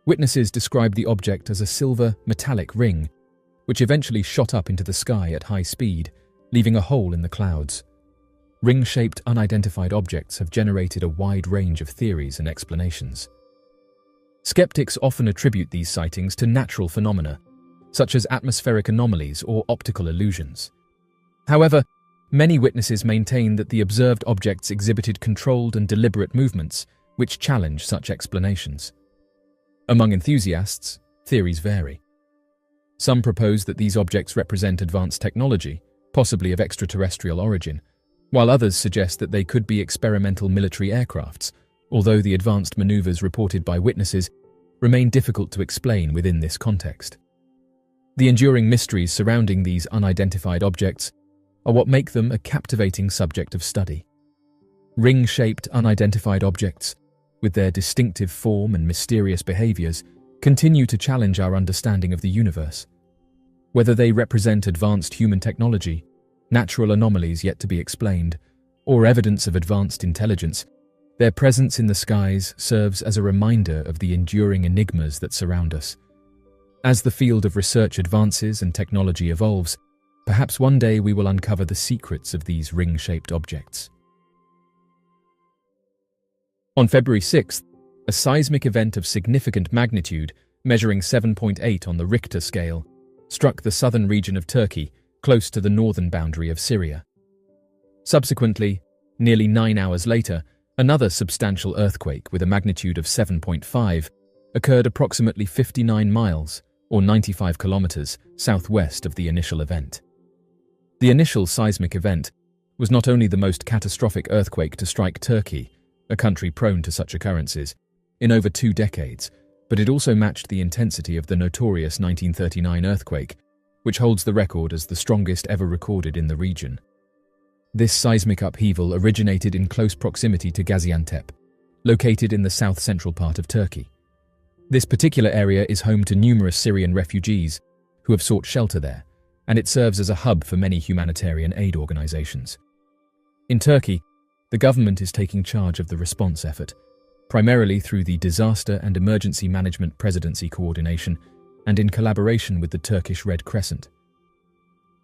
A: Witnesses described the object as a silver, metallic ring, which eventually shot up into the sky at high speed, leaving a hole in the clouds. Ring-shaped unidentified objects have generated a wide range of theories and explanations. Skeptics often attribute these sightings to natural phenomena, such as atmospheric anomalies or optical illusions. However, many witnesses maintain that the observed objects exhibited controlled and deliberate movements, which challenge such explanations. Among enthusiasts, theories vary. Some propose that these objects represent advanced technology, possibly of extraterrestrial origin, while others suggest that they could be experimental military aircrafts, although the advanced maneuvers reported by witnesses remain difficult to explain within this context. The enduring mysteries surrounding these unidentified objects are what make them a captivating subject of study. Ring-shaped unidentified objects, with their distinctive form and mysterious behaviors, continue to challenge our understanding of the universe. Whether they represent advanced human technology, natural anomalies yet to be explained, or evidence of advanced intelligence, their presence in the skies serves as a reminder of the enduring enigmas that surround us. As the field of research advances and technology evolves, perhaps one day we will uncover the secrets of these ring-shaped objects. On February 6th, a seismic event of significant magnitude, measuring 7.8 on the Richter scale, struck the southern region of Turkey, close to the northern boundary of Syria. Subsequently, nearly 9 hours later, another substantial earthquake with a magnitude of 7.5 occurred approximately 59 miles, or 95 kilometers, southwest of the initial event. The initial seismic event was not only the most catastrophic earthquake to strike Turkey, a country prone to such occurrences, in over 2 decades, but it also matched the intensity of the notorious 1939 earthquake, which holds the record as the strongest ever recorded in the region. This seismic upheaval originated in close proximity to Gaziantep, located in the south-central part of Turkey. This particular area is home to numerous Syrian refugees who have sought shelter there, and it serves as a hub for many humanitarian aid organizations. In Turkey, the government is taking charge of the response effort, primarily through the Disaster and Emergency Management Presidency Coordination and in collaboration with the Turkish Red Crescent.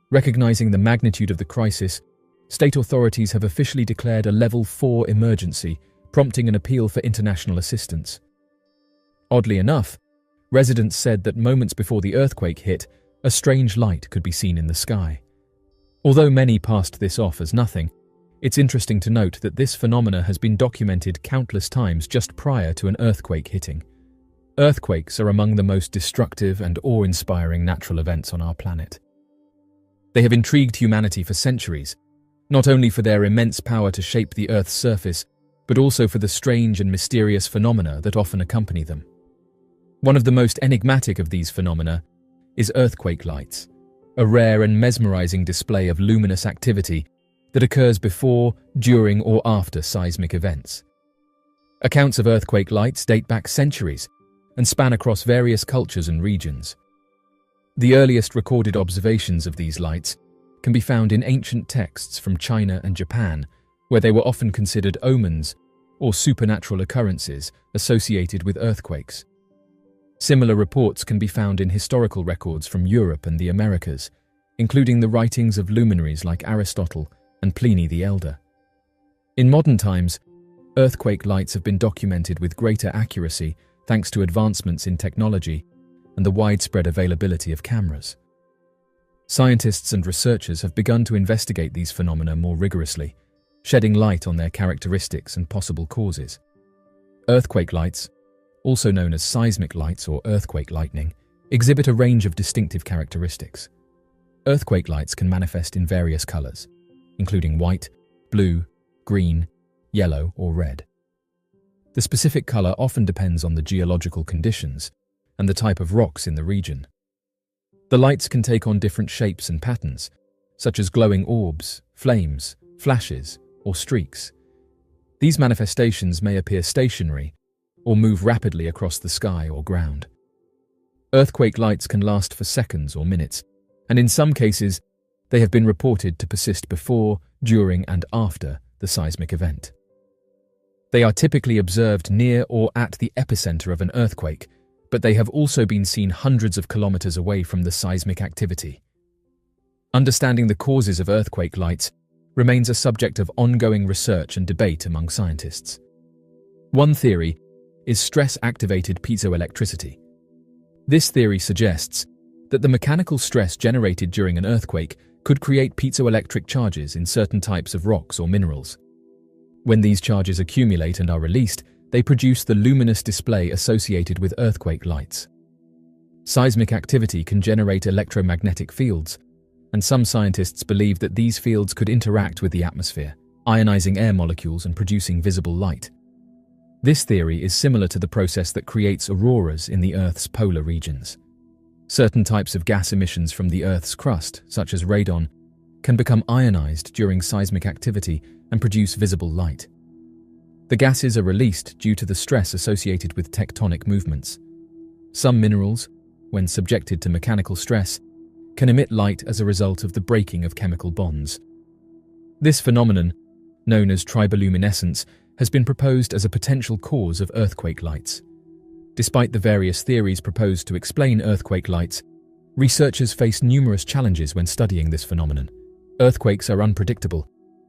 A: Recognizing the magnitude of the crisis, state authorities have officially declared a Level 4 emergency, prompting an appeal for international assistance. Oddly enough, residents said that moments before the earthquake hit, a strange light could be seen in the sky. Although many passed this off as nothing, it's interesting to note that this phenomena has been documented countless times just prior to an earthquake hitting. Earthquakes are among the most destructive and awe-inspiring natural events on our planet. They have intrigued humanity for centuries, not only for their immense power to shape the Earth's surface, but also for the strange and mysterious phenomena that often accompany them. One of the most enigmatic of these phenomena is earthquake lights, a rare and mesmerizing display of luminous activity that occurs before, during, or after seismic events. Accounts of earthquake lights date back centuries and span across various cultures and regions. The earliest recorded observations of these lights can be found in ancient texts from China and Japan, where they were often considered omens or supernatural occurrences associated with earthquakes. Similar reports can be found in historical records from Europe and the Americas, including the writings of luminaries like Aristotle and Pliny the Elder. In modern times, earthquake lights have been documented with greater accuracy thanks to advancements in technology and the widespread availability of cameras. Scientists and researchers have begun to investigate these phenomena more rigorously, shedding light on their characteristics and possible causes. Earthquake lights, also known as seismic lights or earthquake lightning, exhibit a range of distinctive characteristics. Earthquake lights can manifest in various colors, including white, blue, green, yellow, or red. The specific color often depends on the geological conditions and the type of rocks in the region. The lights can take on different shapes and patterns, such as glowing orbs, flames, flashes, or streaks. These manifestations may appear stationary or move rapidly across the sky or ground. Earthquake lights can last for seconds or minutes, and in some cases, they have been reported to persist before, during, and after the seismic event. They are typically observed near or at the epicenter of an earthquake, but they have also been seen hundreds of kilometers away from the seismic activity. Understanding the causes of earthquake lights remains a subject of ongoing research and debate among scientists. One theory is stress-activated piezoelectricity. This theory suggests that the mechanical stress generated during an earthquake could create piezoelectric charges in certain types of rocks or minerals. When these charges accumulate and are released, they produce the luminous display associated with earthquake lights. Seismic activity can generate electromagnetic fields, and some scientists believe that these fields could interact with the atmosphere, ionizing air molecules and producing visible light. This theory is similar to the process that creates auroras in the Earth's polar regions. Certain types of gas emissions from the Earth's crust, such as radon, can become ionized during seismic activity and produce visible light. The gases are released due to the stress associated with tectonic movements. Some minerals, when subjected to mechanical stress, can emit light as a result of the breaking of chemical bonds. This phenomenon, known as triboluminescence, has been proposed as a potential cause of earthquake lights. Despite the various theories proposed to explain earthquake lights, researchers face numerous challenges when studying this phenomenon. Earthquakes are unpredictable,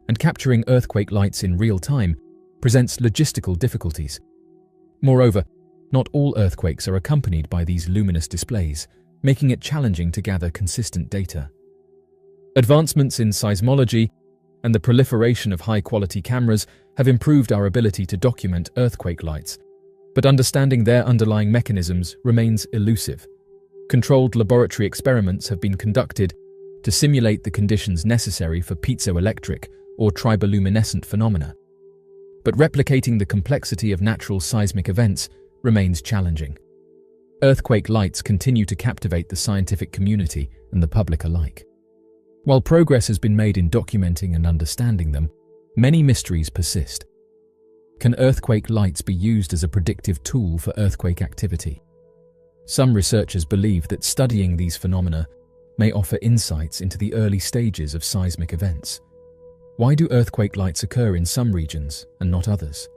A: and capturing earthquake lights in real time presents logistical difficulties. Moreover, not all earthquakes are accompanied by these luminous displays, making it challenging to gather consistent data. Advancements in seismology and the proliferation of high-quality cameras have improved our ability to document earthquake lights, but understanding their underlying mechanisms remains elusive. Controlled laboratory experiments have been conducted to simulate the conditions necessary for piezoelectric or triboluminescent phenomena, but replicating the complexity of natural seismic events remains challenging. Earthquake lights continue to captivate the scientific community and the public alike. While progress has been made in documenting and understanding them, many mysteries persist. Can earthquake lights be used as a predictive tool for earthquake activity? Some researchers believe that studying these phenomena may offer insights into the early stages of seismic events. Why do earthquake lights occur in some regions and not others?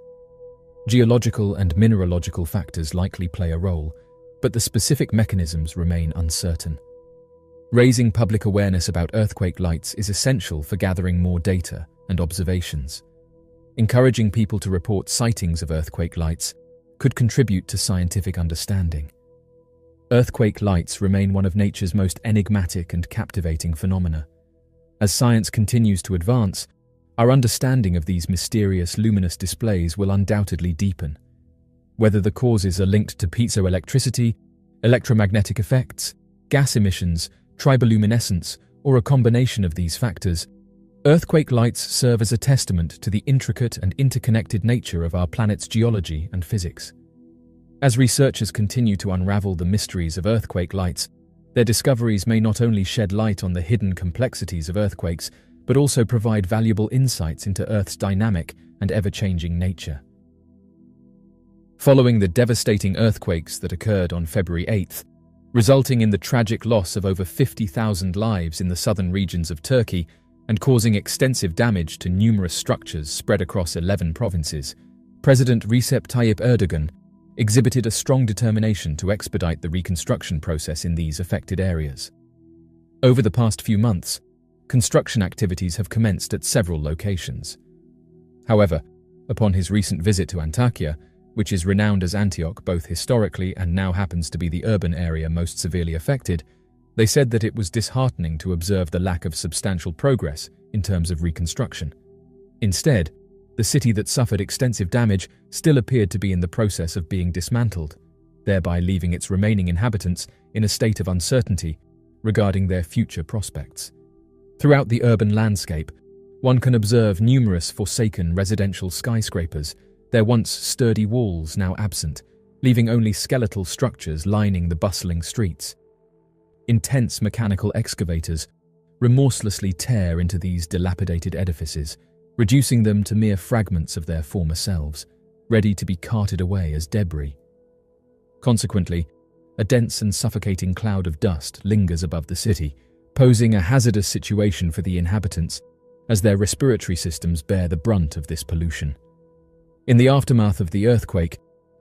A: Geological and mineralogical factors likely play a role, but the specific mechanisms remain uncertain. Raising public awareness about earthquake lights is essential for gathering more data and observations. Encouraging people to report sightings of earthquake lights could contribute to scientific understanding. Earthquake lights remain one of nature's most enigmatic and captivating phenomena. As science continues to advance, our understanding of these mysterious luminous displays will undoubtedly deepen. Whether the causes are linked to piezoelectricity, electromagnetic effects, gas emissions, triboluminescence, or a combination of these factors, earthquake lights serve as a testament to the intricate and interconnected nature of our planet's geology and physics. As researchers continue to unravel the mysteries of earthquake lights, their discoveries may not only shed light on the hidden complexities of earthquakes, but also provide valuable insights into Earth's dynamic and ever-changing nature. Following the devastating earthquakes that occurred on February 8th, resulting in the tragic loss of over 50,000 lives in the southern regions of Turkey and causing extensive damage to numerous structures spread across 11 provinces, President Recep Tayyip Erdogan exhibited a strong determination to expedite the reconstruction process in these affected areas. Over the past few months, construction activities have commenced at several locations. However, upon his recent visit to Antakya, which is renowned as Antioch both historically and now happens to be the urban area most severely affected, they said that it was disheartening to observe the lack of substantial progress in terms of reconstruction. Instead, the city that suffered extensive damage still appeared to be in the process of being dismantled, thereby leaving its remaining inhabitants in a state of uncertainty regarding their future prospects. Throughout the urban landscape, one can observe numerous forsaken residential skyscrapers, their once sturdy walls now absent, leaving only skeletal structures lining the bustling streets. Intense mechanical excavators remorselessly tear into these dilapidated edifices, reducing them to mere fragments of their former selves, ready to be carted away as debris. Consequently, a dense and suffocating cloud of dust lingers above the city, posing a hazardous situation for the inhabitants as their respiratory systems bear the brunt of this pollution. In the aftermath of the earthquake,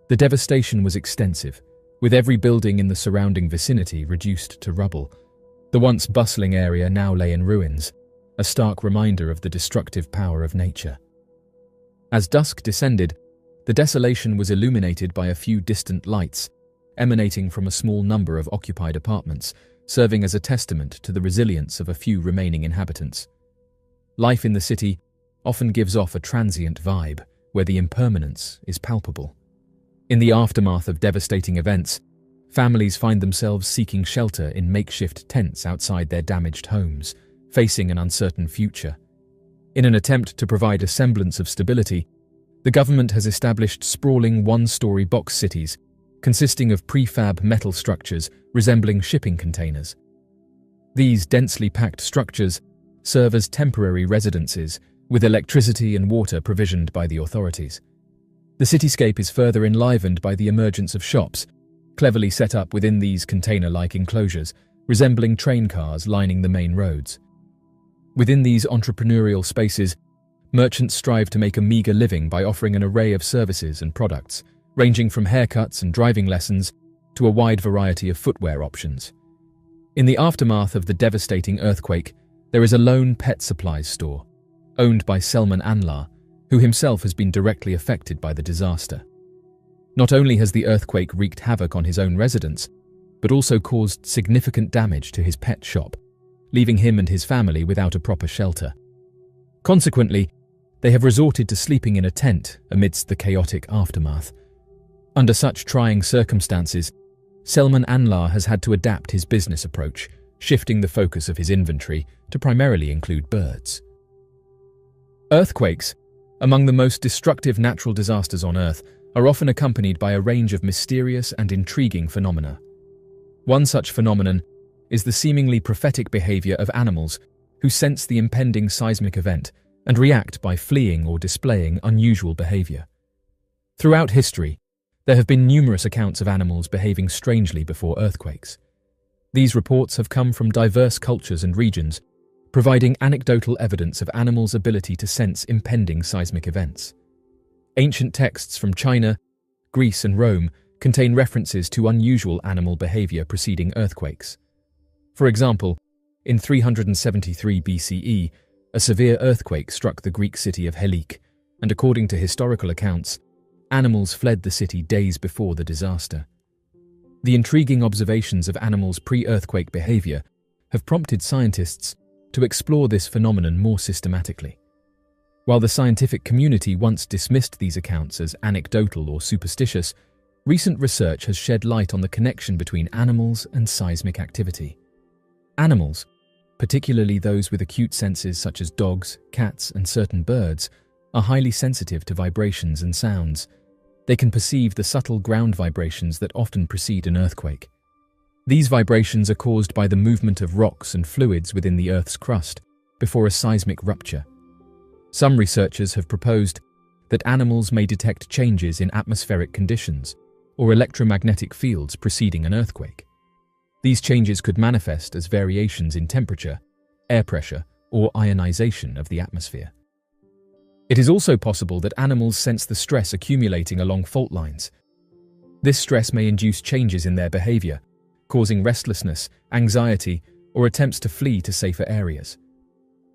A: the devastation was extensive, with every building in the surrounding vicinity reduced to rubble. The once bustling area now lay in ruins, a stark reminder of the destructive power of nature. As dusk descended, the desolation was illuminated by a few distant lights, emanating from a small number of occupied apartments, serving as a testament to the resilience of a few remaining inhabitants. Life in the city often gives off a transient vibe, where the impermanence is palpable. In the aftermath of devastating events, families find themselves seeking shelter in makeshift tents outside their damaged homes, facing an uncertain future. In an attempt to provide a semblance of stability, the government has established sprawling one-story box cities consisting of prefab metal structures resembling shipping containers. These densely packed structures serve as temporary residences, with electricity and water provisioned by the authorities. The cityscape is further enlivened by the emergence of shops, cleverly set up within these container-like enclosures, resembling train cars lining the main roads. Within these entrepreneurial spaces, Merchants strive to make a meager living by offering an array of services and products, ranging from haircuts and driving lessons to a wide variety of footwear options. In the aftermath of the devastating earthquake, there is a lone pet supplies store, owned by Selman Anlar, who himself has been directly affected by the disaster. Not only has the earthquake wreaked havoc on his own residence, but also caused significant damage to his pet shop, leaving him and his family without a proper shelter. Consequently, they have resorted to sleeping in a tent amidst the chaotic aftermath. Under such trying circumstances, Selman Anlar has had to adapt his business approach, shifting the focus of his inventory to primarily include birds. Earthquakes, among the most destructive natural disasters on Earth, are often accompanied by a range of mysterious and intriguing phenomena. One such phenomenon is the seemingly prophetic behavior of animals who sense the impending seismic event and react by fleeing or displaying unusual behavior. Throughout history, there have been numerous accounts of animals behaving strangely before earthquakes. These reports have come from diverse cultures and regions, providing anecdotal evidence of animals' ability to sense impending seismic events. Ancient texts from China, Greece, and Rome contain references to unusual animal behavior preceding earthquakes. For example, in 373 BCE, a severe earthquake struck the Greek city of Helice, and according to historical accounts, animals fled the city days before the disaster. The intriguing observations of animals' pre-earthquake behavior have prompted scientists to explore this phenomenon more systematically. While the scientific community once dismissed these accounts as anecdotal or superstitious, recent research has shed light on the connection between animals and seismic activity. Animals, particularly those with acute senses such as dogs, cats, and certain birds, are highly sensitive to vibrations and sounds. They can perceive the subtle ground vibrations that often precede an earthquake. These vibrations are caused by the movement of rocks and fluids within the Earth's crust before a seismic rupture. Some researchers have proposed that animals may detect changes in atmospheric conditions or electromagnetic fields preceding an earthquake. These changes could manifest as variations in temperature, air pressure, or ionization of the atmosphere. It is also possible that animals sense the stress accumulating along fault lines. This stress may induce changes in their behavior, causing restlessness, anxiety, or attempts to flee to safer areas.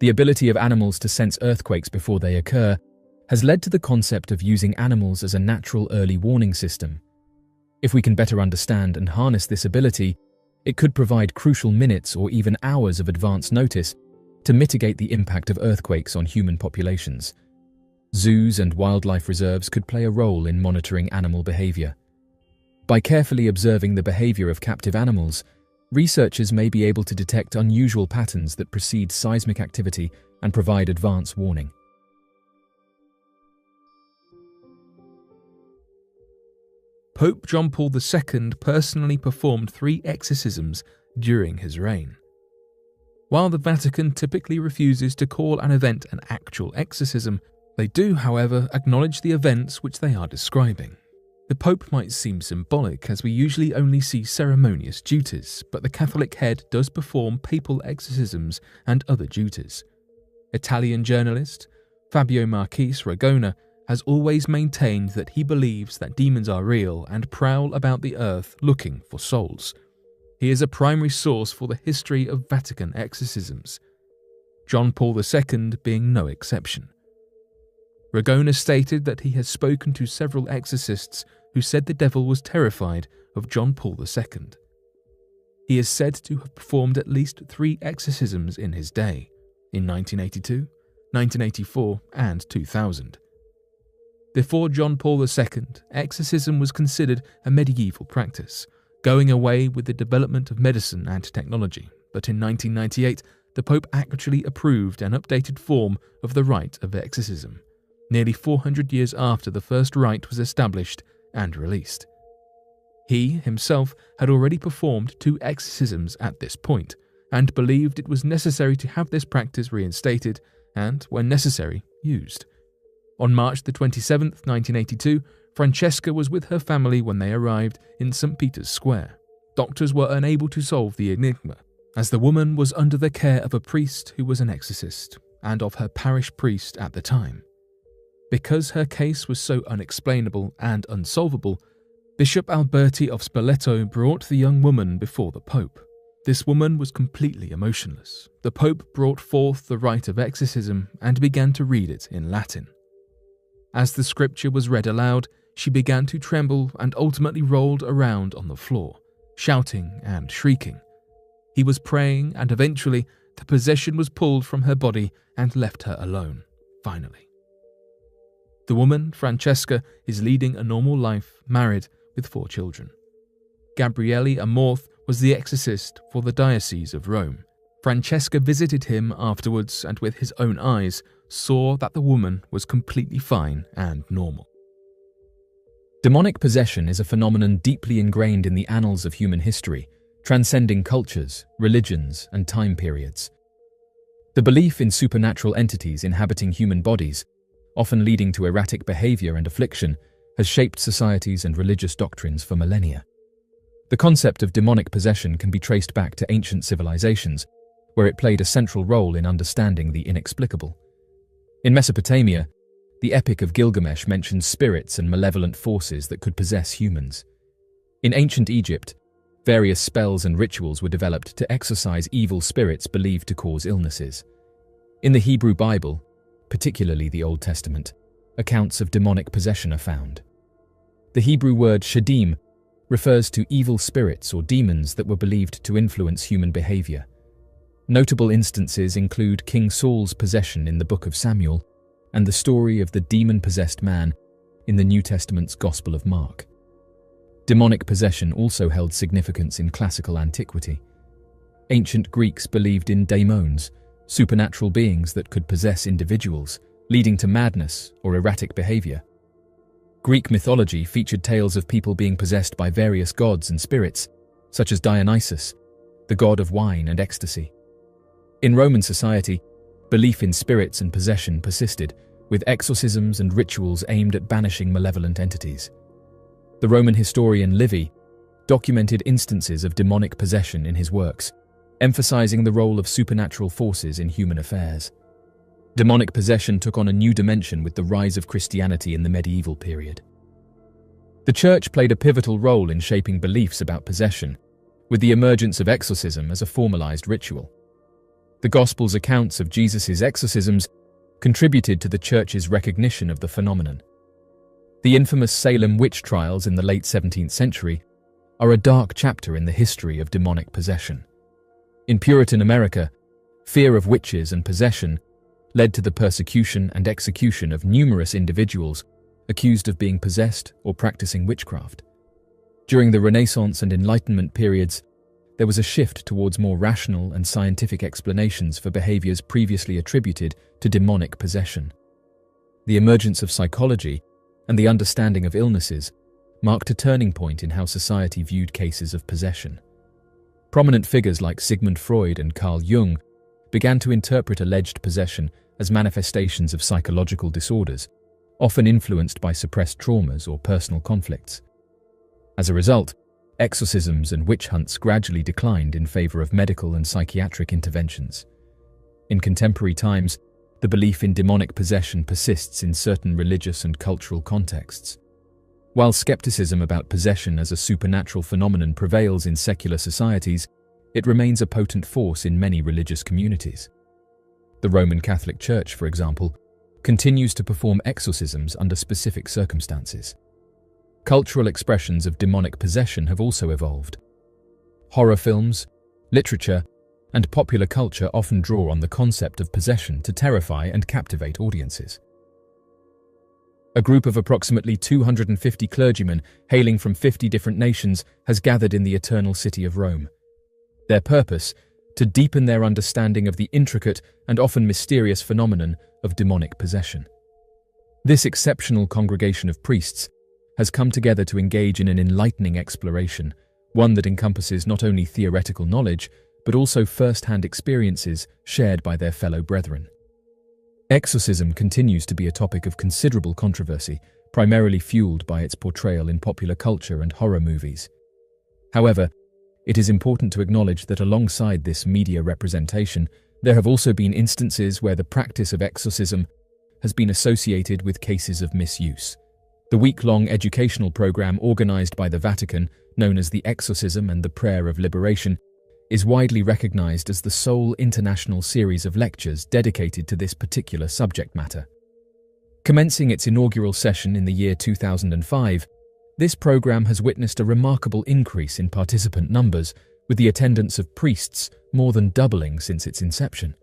A: The ability of animals to sense earthquakes before they occur has led to the concept of using animals as a natural early warning system. If we can better understand and harness this ability, it could provide crucial minutes or even hours of advance notice to mitigate the impact of earthquakes on human populations. Zoos and wildlife reserves could play a role in monitoring animal behavior. By carefully observing the behavior of captive animals, researchers may be able to detect unusual patterns that precede seismic activity and provide advance warning.
B: Pope John Paul II personally performed 3 exorcisms during his reign. While the Vatican typically refuses to call an event an actual exorcism, they do, however, acknowledge the events which they are describing. The Pope might seem symbolic, as we usually only see ceremonious duties, but the Catholic head does perform papal exorcisms and other duties. Italian journalist Fabio Marchese Ragona has always maintained that he believes that demons are real and prowl about the earth looking for souls. He is a primary source for the history of Vatican exorcisms, John Paul II being no exception. Ragona stated that he has spoken to several exorcists who said the devil was terrified of John Paul II. He is said to have performed at least 3 exorcisms in his day, in 1982, 1984, and 2000. Before John Paul II, exorcism was considered a medieval practice, going away with the development of medicine and technology, but in 1998, the Pope actually approved an updated form of the rite of exorcism, nearly 400 years after the first rite was established and released. He himself had already performed 2 exorcisms at this point, and believed it was necessary to have this practice reinstated and, when necessary, used. On March 27, 1982, Francesca was with her family when they arrived in St. Peter's Square. Doctors were unable to solve the enigma, as the woman was under the care of a priest who was an exorcist. and of her parish priest at the time. Because her case was so unexplainable and unsolvable, Bishop Alberti of Spoleto brought the young woman before the Pope. This woman was completely emotionless. The Pope brought forth the rite of exorcism and began to read it in Latin. As the scripture was read aloud, she began to tremble and ultimately rolled around on the floor, shouting and shrieking. He was praying, and eventually the possession was pulled from her body and left her alone, finally. The woman, Francesca, is leading a normal life, married with 4 children. Gabriele Amorth was the exorcist for the Diocese of Rome. Francesca visited him afterwards and with his own eyes saw that the woman was completely fine and normal.
A: Demonic possession is a phenomenon deeply ingrained in the annals of human history, transcending cultures, religions, and time periods. The belief in supernatural entities inhabiting human bodies, often leading to erratic behavior and affliction, has shaped societies and religious doctrines for millennia. The concept of demonic possession can be traced back to ancient civilizations, where it played a central role in understanding the inexplicable. In Mesopotamia, the Epic of Gilgamesh mentions spirits and malevolent forces that could possess humans. In ancient Egypt, various spells and rituals were developed to exorcise evil spirits believed to cause illnesses. In the Hebrew Bible, particularly the Old Testament, accounts of demonic possession are found. The Hebrew word shadim refers to evil spirits or demons that were believed to influence human behavior. Notable instances include King Saul's possession in the Book of Samuel and the story of the demon-possessed man in the New Testament's Gospel of Mark. Demonic possession also held significance in classical antiquity. Ancient Greeks believed in daemons, supernatural beings that could possess individuals, leading to madness or erratic behavior. Greek mythology featured tales of people being possessed by various gods and spirits, such as Dionysus, the god of wine and ecstasy. In Roman society, belief in spirits and possession persisted, with exorcisms and rituals aimed at banishing malevolent entities. The Roman historian Livy documented instances of demonic possession in his works, emphasizing the role of supernatural forces in human affairs. Demonic possession took on a new dimension with the rise of Christianity in the medieval period. The Church played a pivotal role in shaping beliefs about possession, with the emergence of exorcism as a formalized ritual. The Gospel's accounts of Jesus' exorcisms contributed to the Church's recognition of the phenomenon. The infamous Salem witch trials in the late 17th century are a dark chapter in the history of demonic possession. In Puritan America, fear of witches and possession led to the persecution and execution of numerous individuals accused of being possessed or practicing witchcraft. During the Renaissance and Enlightenment periods, there was a shift towards more rational and scientific explanations for behaviors previously attributed to demonic possession. The emergence of psychology and the understanding of illnesses marked a turning point in how society viewed cases of possession. Prominent figures like Sigmund Freud and Carl Jung began to interpret alleged possession as manifestations of psychological disorders, often influenced by suppressed traumas or personal conflicts. As a result, exorcisms and witch hunts gradually declined in favor of medical and psychiatric interventions. In contemporary times, the belief in demonic possession persists in certain religious and cultural contexts. While skepticism about possession as a supernatural phenomenon prevails in secular societies, it remains a potent force in many religious communities. The Roman Catholic Church, for example, continues to perform exorcisms under specific circumstances. Cultural expressions of demonic possession have also evolved. Horror films, literature, and popular culture often draw on the concept of possession to terrify and captivate audiences. A group of approximately 250 clergymen hailing from 50 different nations has gathered in the Eternal City of Rome. Their purpose: to deepen their understanding of the intricate and often mysterious phenomenon of demonic possession. This exceptional congregation of priests has come together to engage in an enlightening exploration, one that encompasses not only theoretical knowledge, but also first-hand experiences shared by their fellow brethren. Exorcism continues to be a topic of considerable controversy, primarily fueled by its portrayal in popular culture and horror movies. However, it is important to acknowledge that alongside this media representation, There have also been instances where the practice of exorcism has been associated with cases of misuse. The week-long educational program organized by the Vatican, known as the Exorcism and the Prayer of Liberation, is widely recognized as the sole international series of lectures dedicated to this particular subject matter. Commencing its inaugural session in the year 2005, this program has witnessed a remarkable increase in participant numbers, with the attendance of priests more than doubling since its inception.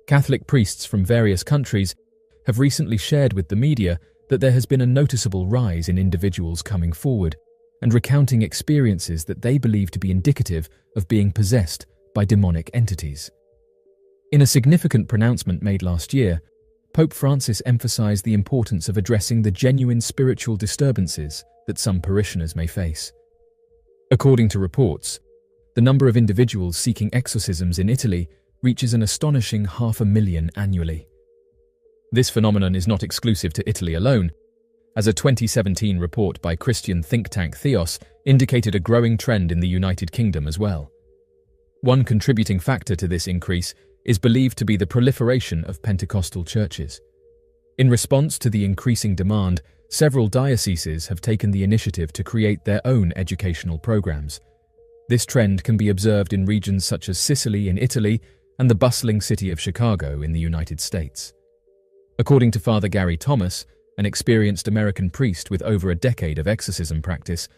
A: Catholic priests from various countries have recently shared with the media that there has been a noticeable rise in individuals coming forward and recounting experiences that they believe to be indicative of being possessed by demonic entities. In a significant pronouncement made last year, Pope Francis emphasized the importance of addressing the genuine spiritual disturbances that some parishioners may face. According to reports, the number of individuals seeking exorcisms in Italy reaches an astonishing 500,000 annually. This phenomenon is not exclusive to Italy alone, as a 2017 report by Christian think tank Theos indicated a growing trend in the United Kingdom as well. One contributing factor to this increase is believed to be the proliferation of Pentecostal churches. In response to the increasing demand, several dioceses have taken the initiative to create their own educational programs. This trend can be observed in regions such as Sicily in Italy and the bustling city of Chicago in the United States. According to Father Gary Thomas, an experienced American priest with over a decade of exorcism practice,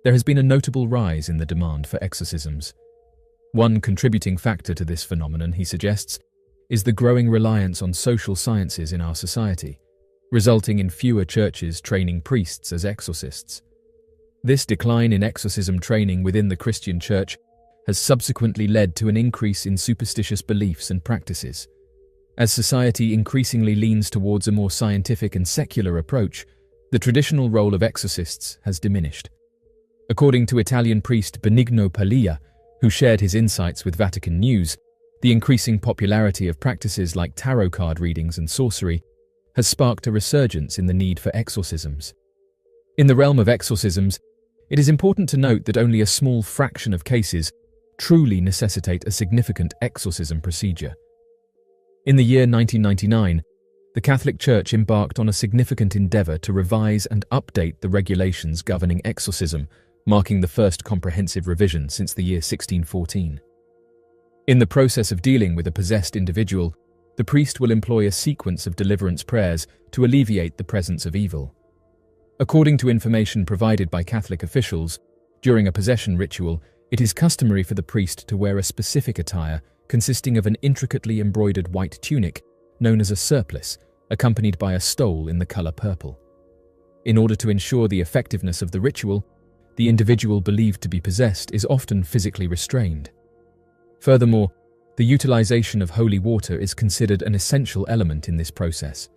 A: there has been a notable rise in the demand for exorcisms. One contributing factor to this phenomenon, he suggests, is the growing reliance on social sciences in our society, resulting in fewer churches training priests as exorcists. This decline in exorcism training within the Christian Church has subsequently led to an increase in superstitious beliefs and practices. As society increasingly leans towards a more scientific and secular approach, the traditional role of exorcists has diminished. According to Italian priest Benigno Paglia, who shared his insights with Vatican News, the increasing popularity of practices like tarot card readings and sorcery has sparked a resurgence in the need for exorcisms. In the realm of exorcisms, it is important to note that only a small fraction of cases truly necessitate a significant exorcism procedure. In the year 1999, the Catholic Church embarked on a significant endeavor to revise and update the regulations governing exorcism, marking the first comprehensive revision since the year 1614. In the process of dealing with a possessed individual, the priest will employ a sequence of deliverance prayers to alleviate the presence of evil. According to information provided by Catholic officials, during a possession ritual, it is customary for the priest to wear a specific attire consisting of an intricately embroidered white tunic known as a surplice, accompanied by a stole in the color purple. In order to ensure the effectiveness of the ritual, the individual believed to be possessed is often physically restrained. Furthermore, the utilization of holy water is considered an essential element in this process.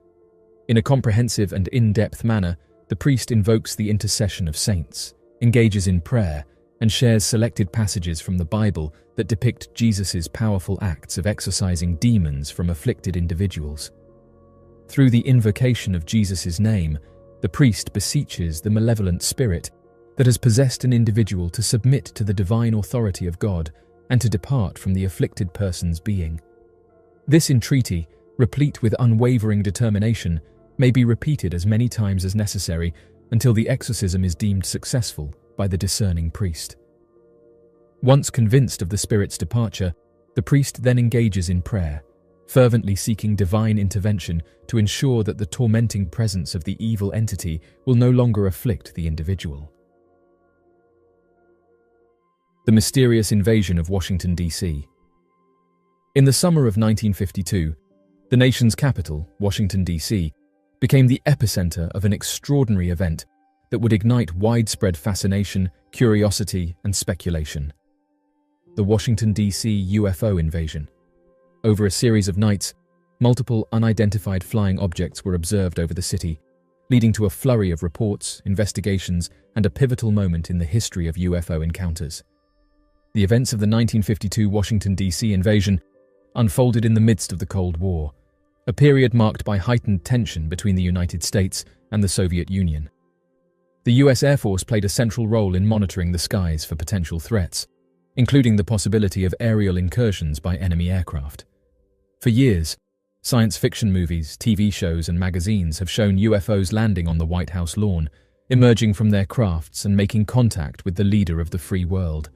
A: In a comprehensive and in-depth manner, the priest invokes the intercession of saints, engages in prayer, and shares selected passages from the Bible that depict Jesus' powerful acts of exorcising demons from afflicted individuals. Through the invocation of Jesus' name, the priest beseeches the malevolent spirit that has possessed an individual to submit to the divine authority of God and to depart from the afflicted person's being. This entreaty, replete with unwavering determination, may be repeated as many times as necessary until the exorcism is deemed successful by the discerning priest. Once convinced of the spirit's departure, the priest then engages in prayer, fervently seeking divine intervention to ensure that the tormenting presence of the evil entity will no longer afflict the individual. The mysterious invasion of Washington, D.C. In the summer of 1952, the nation's capital, Washington, D.C., became the epicenter of an extraordinary event that would ignite widespread fascination, curiosity, and speculation. The Washington, D.C. UFO invasion. Over a series of nights, multiple unidentified flying objects were observed over the city, leading to a flurry of reports, investigations, and a pivotal moment in the history of UFO encounters. The events of the 1952 Washington, D.C. invasion unfolded in the midst of the Cold War, a period marked by heightened tension between the United States and the Soviet Union. The US Air Force played a central role in monitoring the skies for potential threats, including the possibility of aerial incursions by enemy aircraft. For years, science fiction movies, TV shows, and magazines have shown UFOs landing on the White House lawn, emerging from their crafts and making contact with the leader of the free world.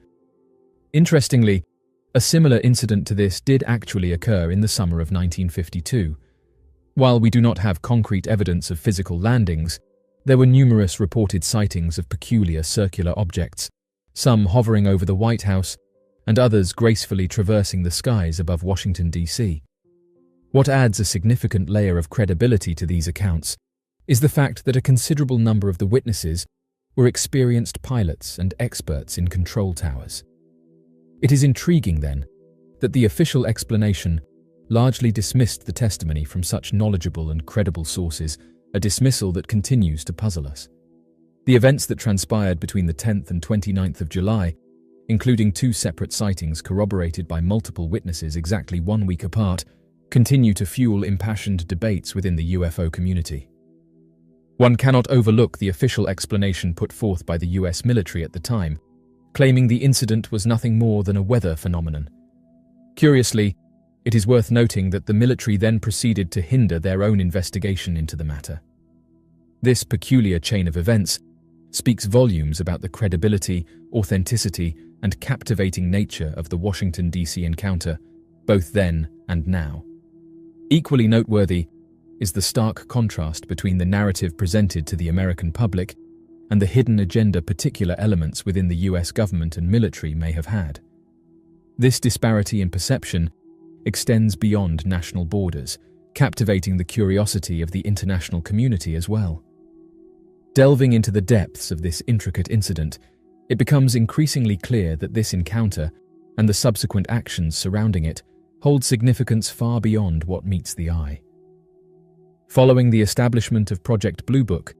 A: Interestingly, a similar incident to this did actually occur in the summer of 1952. While we do not have concrete evidence of physical landings, there were numerous reported sightings of peculiar circular objects, some hovering over the White House and others gracefully traversing the skies above Washington, D.C. What adds a significant layer of credibility to these accounts is the fact that a considerable number of the witnesses were experienced pilots and experts in control towers. It is intriguing, then, that the official explanation largely dismissed the testimony from such knowledgeable and credible sources, a dismissal that continues to puzzle us. The events that transpired between the 10th and 29th of July, including 2 separate sightings corroborated by multiple witnesses exactly 1 week apart, continue to fuel impassioned debates within the UFO community. One cannot overlook the official explanation put forth by the US military at the time, claiming the incident was nothing more than a weather phenomenon. Curiously, it is worth noting that the military then proceeded to hinder their own investigation into the matter. This peculiar chain of events speaks volumes about the credibility, authenticity, and captivating nature of the Washington, D.C. encounter, both then and now. Equally noteworthy is the stark contrast between the narrative presented to the American public and the hidden agenda particular elements within the US government and military may have had. This disparity in perception extends beyond national borders, captivating the curiosity of the international community as well. Delving into the depths of this intricate incident, it becomes increasingly clear that this encounter and the subsequent actions surrounding it hold significance far beyond what meets the eye. Following the establishment of Project Blue Book,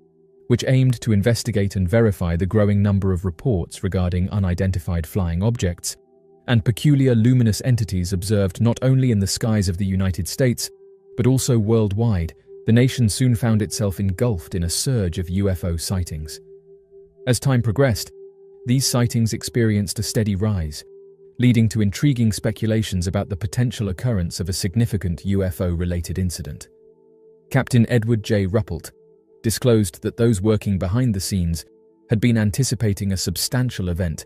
A: which aimed to investigate and verify the growing number of reports regarding unidentified flying objects and peculiar luminous entities observed not only in the skies of the United States, but also worldwide, the nation soon found itself engulfed in a surge of UFO sightings. As time progressed, these sightings experienced a steady rise, leading to intriguing speculations about the potential occurrence of a significant UFO-related incident. Captain Edward J. Ruppelt disclosed that those working behind the scenes had been anticipating a substantial event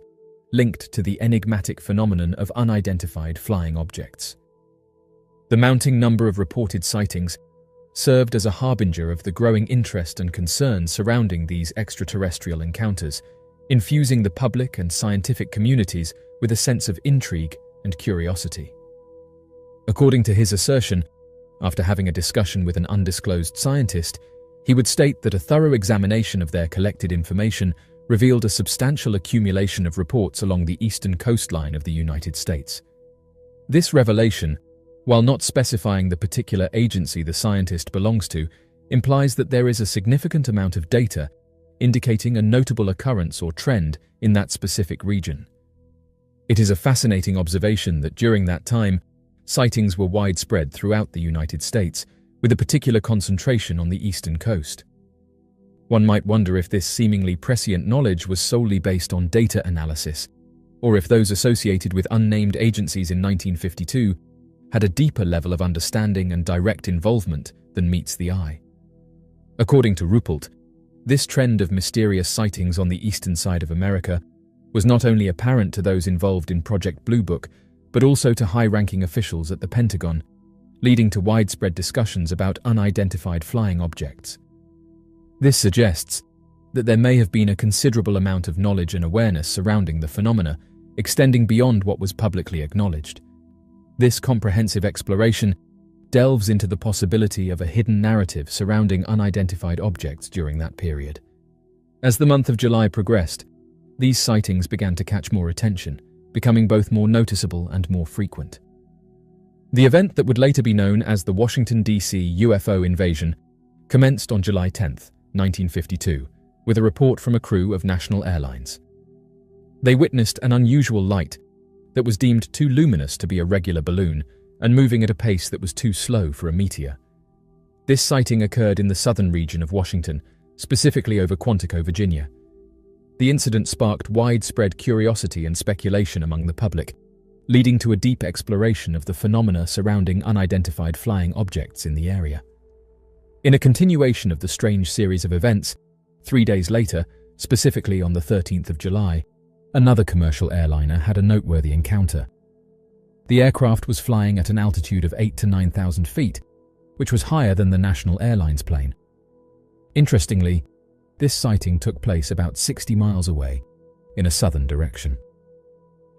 A: linked to the enigmatic phenomenon of unidentified flying objects. The mounting number of reported sightings served as a harbinger of the growing interest and concern surrounding these extraterrestrial encounters, infusing the public and scientific communities with a sense of intrigue and curiosity. According to his assertion, after having a discussion with an undisclosed scientist, he would state that a thorough examination of their collected information revealed a substantial accumulation of reports along the eastern coastline of the United States. This revelation, while not specifying the particular agency the scientist belongs to, implies that there is a significant amount of data indicating a notable occurrence or trend in that specific region. It is a fascinating observation that during that time, sightings were widespread throughout the United States, with a particular concentration on the eastern coast. One might wonder if this seemingly prescient knowledge was solely based on data analysis, or if those associated with unnamed agencies in 1952 had a deeper level of understanding and direct involvement than meets the eye. According to Ruppelt, this trend of mysterious sightings on the eastern side of America was not only apparent to those involved in Project Blue Book, but also to high-ranking officials at the Pentagon, leading to widespread discussions about unidentified flying objects. This suggests that there may have been a considerable amount of knowledge and awareness surrounding the phenomena, extending beyond what was publicly acknowledged. This comprehensive exploration delves into the possibility of a hidden narrative surrounding unidentified objects during that period. As the month of July progressed, these sightings began to catch more attention, becoming both more noticeable and more frequent. The event that would later be known as the Washington, D.C. UFO invasion commenced on July 10, 1952, with a report from a crew of national airlines. They witnessed an unusual light that was deemed too luminous to be a regular balloon and moving at a pace that was too slow for a meteor. This sighting occurred in the southern region of Washington, specifically over Quantico, Virginia. The incident sparked widespread curiosity and speculation among the public, leading to a deep exploration of the phenomena surrounding unidentified flying objects in the area. In a continuation of the strange series of events, 3 days later, specifically on the 13th of July, another commercial airliner had a noteworthy encounter. The aircraft was flying at an altitude of 8,000 to 9,000 feet, which was higher than the National Airlines plane. Interestingly, this sighting took place about 60 miles away, in a southern direction.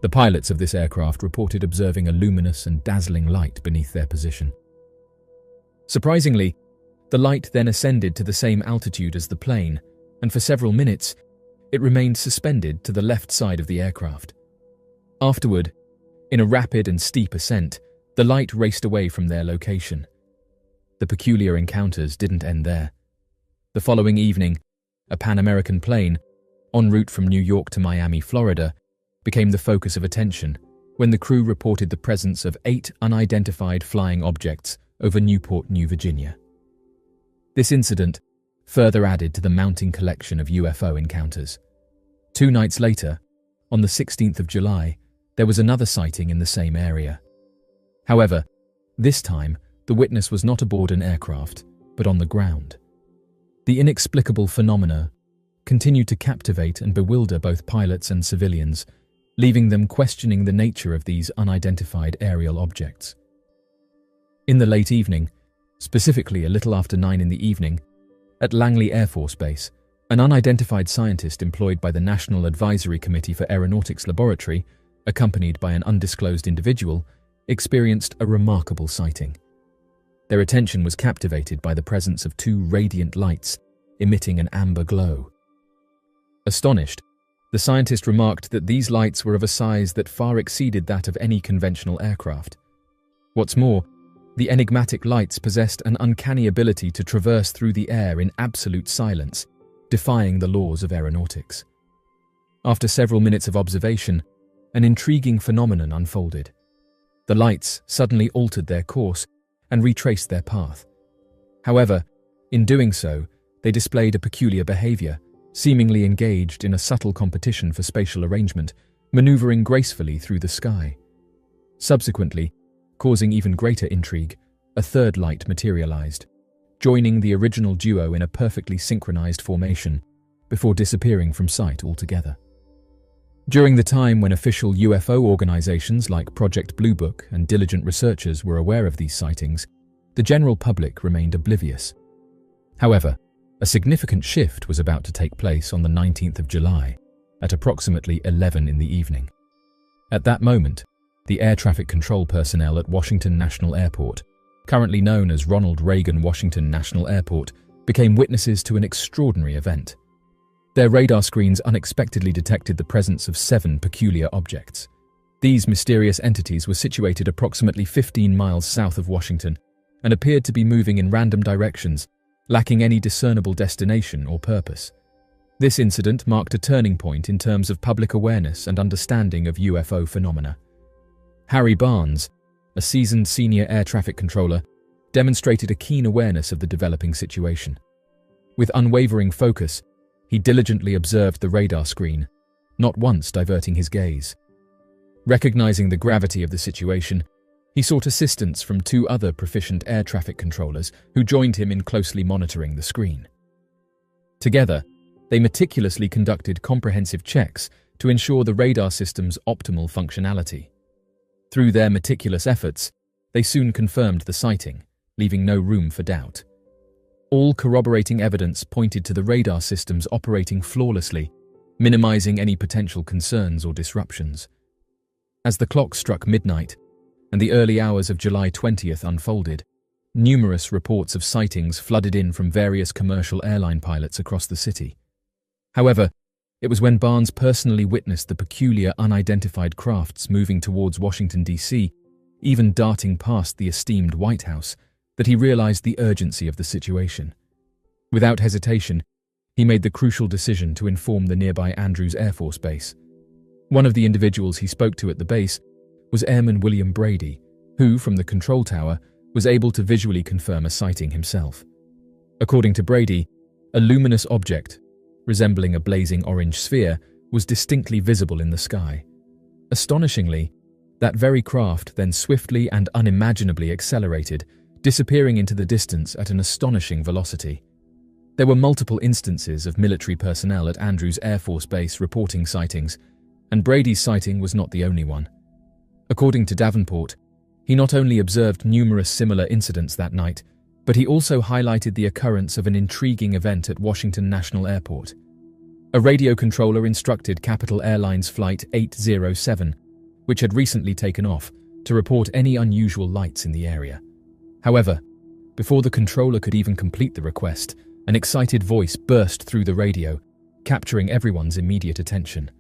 A: The pilots of this aircraft reported observing a luminous and dazzling light beneath their position. Surprisingly, the light then ascended to the same altitude as the plane, and for several minutes, it remained suspended to the left side of the aircraft. Afterward, in a rapid and steep ascent, the light raced away from their location. The peculiar encounters didn't end there. The following evening, a Pan American plane, en route from New York to Miami, Florida, became the focus of attention when the crew reported the presence of 8 unidentified flying objects over Newport, New Virginia. This incident further added to the mounting collection of UFO encounters. 2 nights later, on the 16th of July, there was another sighting in the same area. However, this time, the witness was not aboard an aircraft, but on the ground. The inexplicable phenomena continued to captivate and bewilder both pilots and civilians, leaving them questioning the nature of these unidentified aerial objects. In the late evening, specifically a little after 9 in the evening, at Langley Air Force Base, an unidentified scientist employed by the National Advisory Committee for Aeronautics Laboratory, accompanied by an undisclosed individual, experienced a remarkable sighting. Their attention was captivated by the presence of 2 radiant lights emitting an amber glow. Astonished, the scientist remarked that these lights were of a size that far exceeded that of any conventional aircraft. What's more, the enigmatic lights possessed an uncanny ability to traverse through the air in absolute silence, defying the laws of aeronautics. After several minutes of observation, an intriguing phenomenon unfolded. The lights suddenly altered their course and retraced their path. However, in doing so, they displayed a peculiar behavior, seemingly engaged in a subtle competition for spatial arrangement, maneuvering gracefully through the sky. Subsequently, causing even greater intrigue, a third light materialized, joining the original duo in a perfectly synchronized formation, before disappearing from sight altogether. During the time when official UFO organizations like Project Blue Book and diligent researchers were aware of these sightings, the general public remained oblivious. However, a significant shift was about to take place on the 19th of July, at approximately 11 in the evening. At that moment, the air traffic control personnel at Washington National Airport, currently known as Ronald Reagan Washington National Airport, became witnesses to an extraordinary event. Their radar screens unexpectedly detected the presence of 7 peculiar objects. These mysterious entities were situated approximately 15 miles south of Washington and appeared to be moving in random directions, lacking any discernible destination or purpose. This incident marked a turning point in terms of public awareness and understanding of UFO phenomena. Harry Barnes, a seasoned senior air traffic controller, demonstrated a keen awareness of the developing situation. With unwavering focus, he diligently observed the radar screen, not once diverting his gaze. Recognizing the gravity of the situation, he sought assistance from 2 other proficient air traffic controllers who joined him in closely monitoring the screen. Together, they meticulously conducted comprehensive checks to ensure the radar system's optimal functionality. Through their meticulous efforts, they soon confirmed the sighting, leaving no room for doubt. All corroborating evidence pointed to the radar systems operating flawlessly, minimizing any potential concerns or disruptions. As the clock struck midnight and the early hours of July 20th unfolded, numerous reports of sightings flooded in from various commercial airline pilots across the city. However, it was when Barnes personally witnessed the peculiar unidentified crafts moving towards Washington, D.C., even darting past the esteemed White House, that he realized the urgency of the situation. Without hesitation, he made the crucial decision to inform the nearby Andrews Air Force Base. One of the individuals he spoke to at the base was Airman William Brady, who, from the control tower, was able to visually confirm a sighting himself. According to Brady, a luminous object, resembling a blazing orange sphere, was distinctly visible in the sky. Astonishingly, That very craft then swiftly and unimaginably accelerated, disappearing into the distance at an astonishing velocity. There were multiple instances of military personnel at Andrews Air Force Base reporting sightings, and Brady's sighting was not the only one. According to Davenport, he not only observed numerous similar incidents that night, but he also highlighted the occurrence of an intriguing event at Washington National Airport. A radio controller instructed Capital Airlines Flight 807, which had recently taken off, to report any unusual lights in the area. However, before the controller could even complete the request, an excited voice burst through the radio, capturing everyone's immediate attention.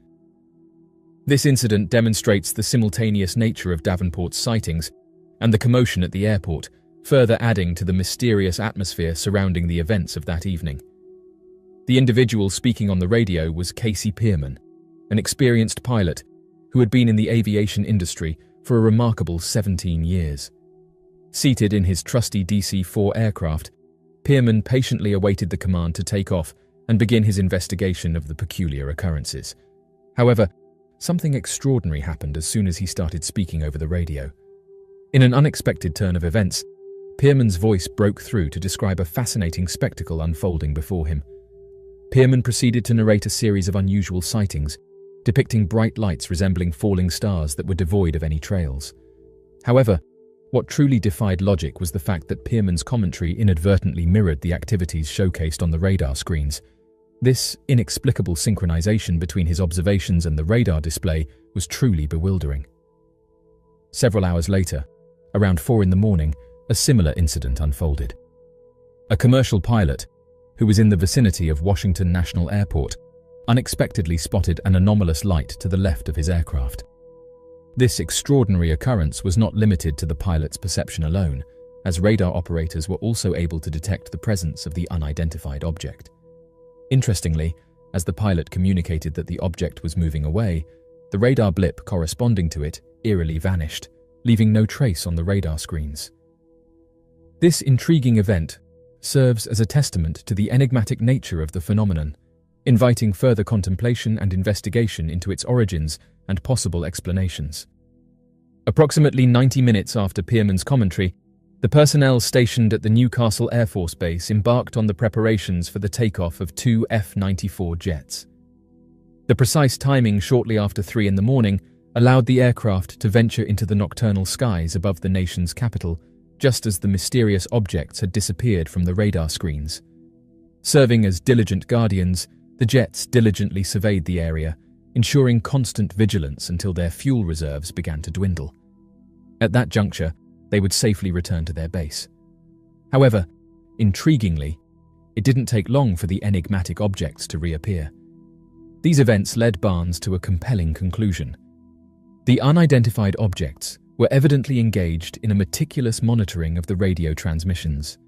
A: This incident demonstrates the simultaneous nature of Davenport's sightings and the commotion at the airport, further adding to the mysterious atmosphere surrounding the events of that evening. The individual speaking on the radio was Casey Pierman, an experienced pilot who had been in the aviation industry for a remarkable 17 years. Seated in his trusty DC-4 aircraft, Pierman patiently awaited the command to take off and begin his investigation of the peculiar occurrences. However, something extraordinary happened as soon as he started speaking over the radio. In an unexpected turn of events, Pierman's voice broke through to describe a fascinating spectacle unfolding before him. Pierman proceeded to narrate a series of unusual sightings, depicting bright lights resembling falling stars that were devoid of any trails. However, what truly defied logic was the fact that Pierman's commentary inadvertently mirrored the activities showcased on the radar screens. This inexplicable synchronization between his observations and the radar display was truly bewildering. Several hours later, around 4 a.m, a similar incident unfolded. A commercial pilot, who was in the vicinity of Washington National Airport, unexpectedly spotted an anomalous light to the left of his aircraft. This extraordinary occurrence was not limited to the pilot's perception alone, as radar operators were also able to detect the presence of the unidentified object. Interestingly, as the pilot communicated that the object was moving away, the radar blip corresponding to it eerily vanished, leaving no trace on the radar screens. This intriguing event serves as a testament to the enigmatic nature of the phenomenon, inviting further contemplation and investigation into its origins and possible explanations. Approximately 90 minutes after Pierman's commentary, the personnel stationed at the Newcastle Air Force Base embarked on the preparations for the takeoff of 2 F-94 jets. The precise timing shortly after 3 a.m. allowed the aircraft to venture into the nocturnal skies above the nation's capital, just as the mysterious objects had disappeared from the radar screens. Serving as diligent guardians, the jets diligently surveyed the area, ensuring constant vigilance until their fuel reserves began to dwindle. At that juncture, they would safely return to their base. However, intriguingly, it didn't take long for the enigmatic objects to reappear. These events led Barnes to a compelling conclusion. The unidentified objects were evidently engaged in a meticulous monitoring of the radio transmissions.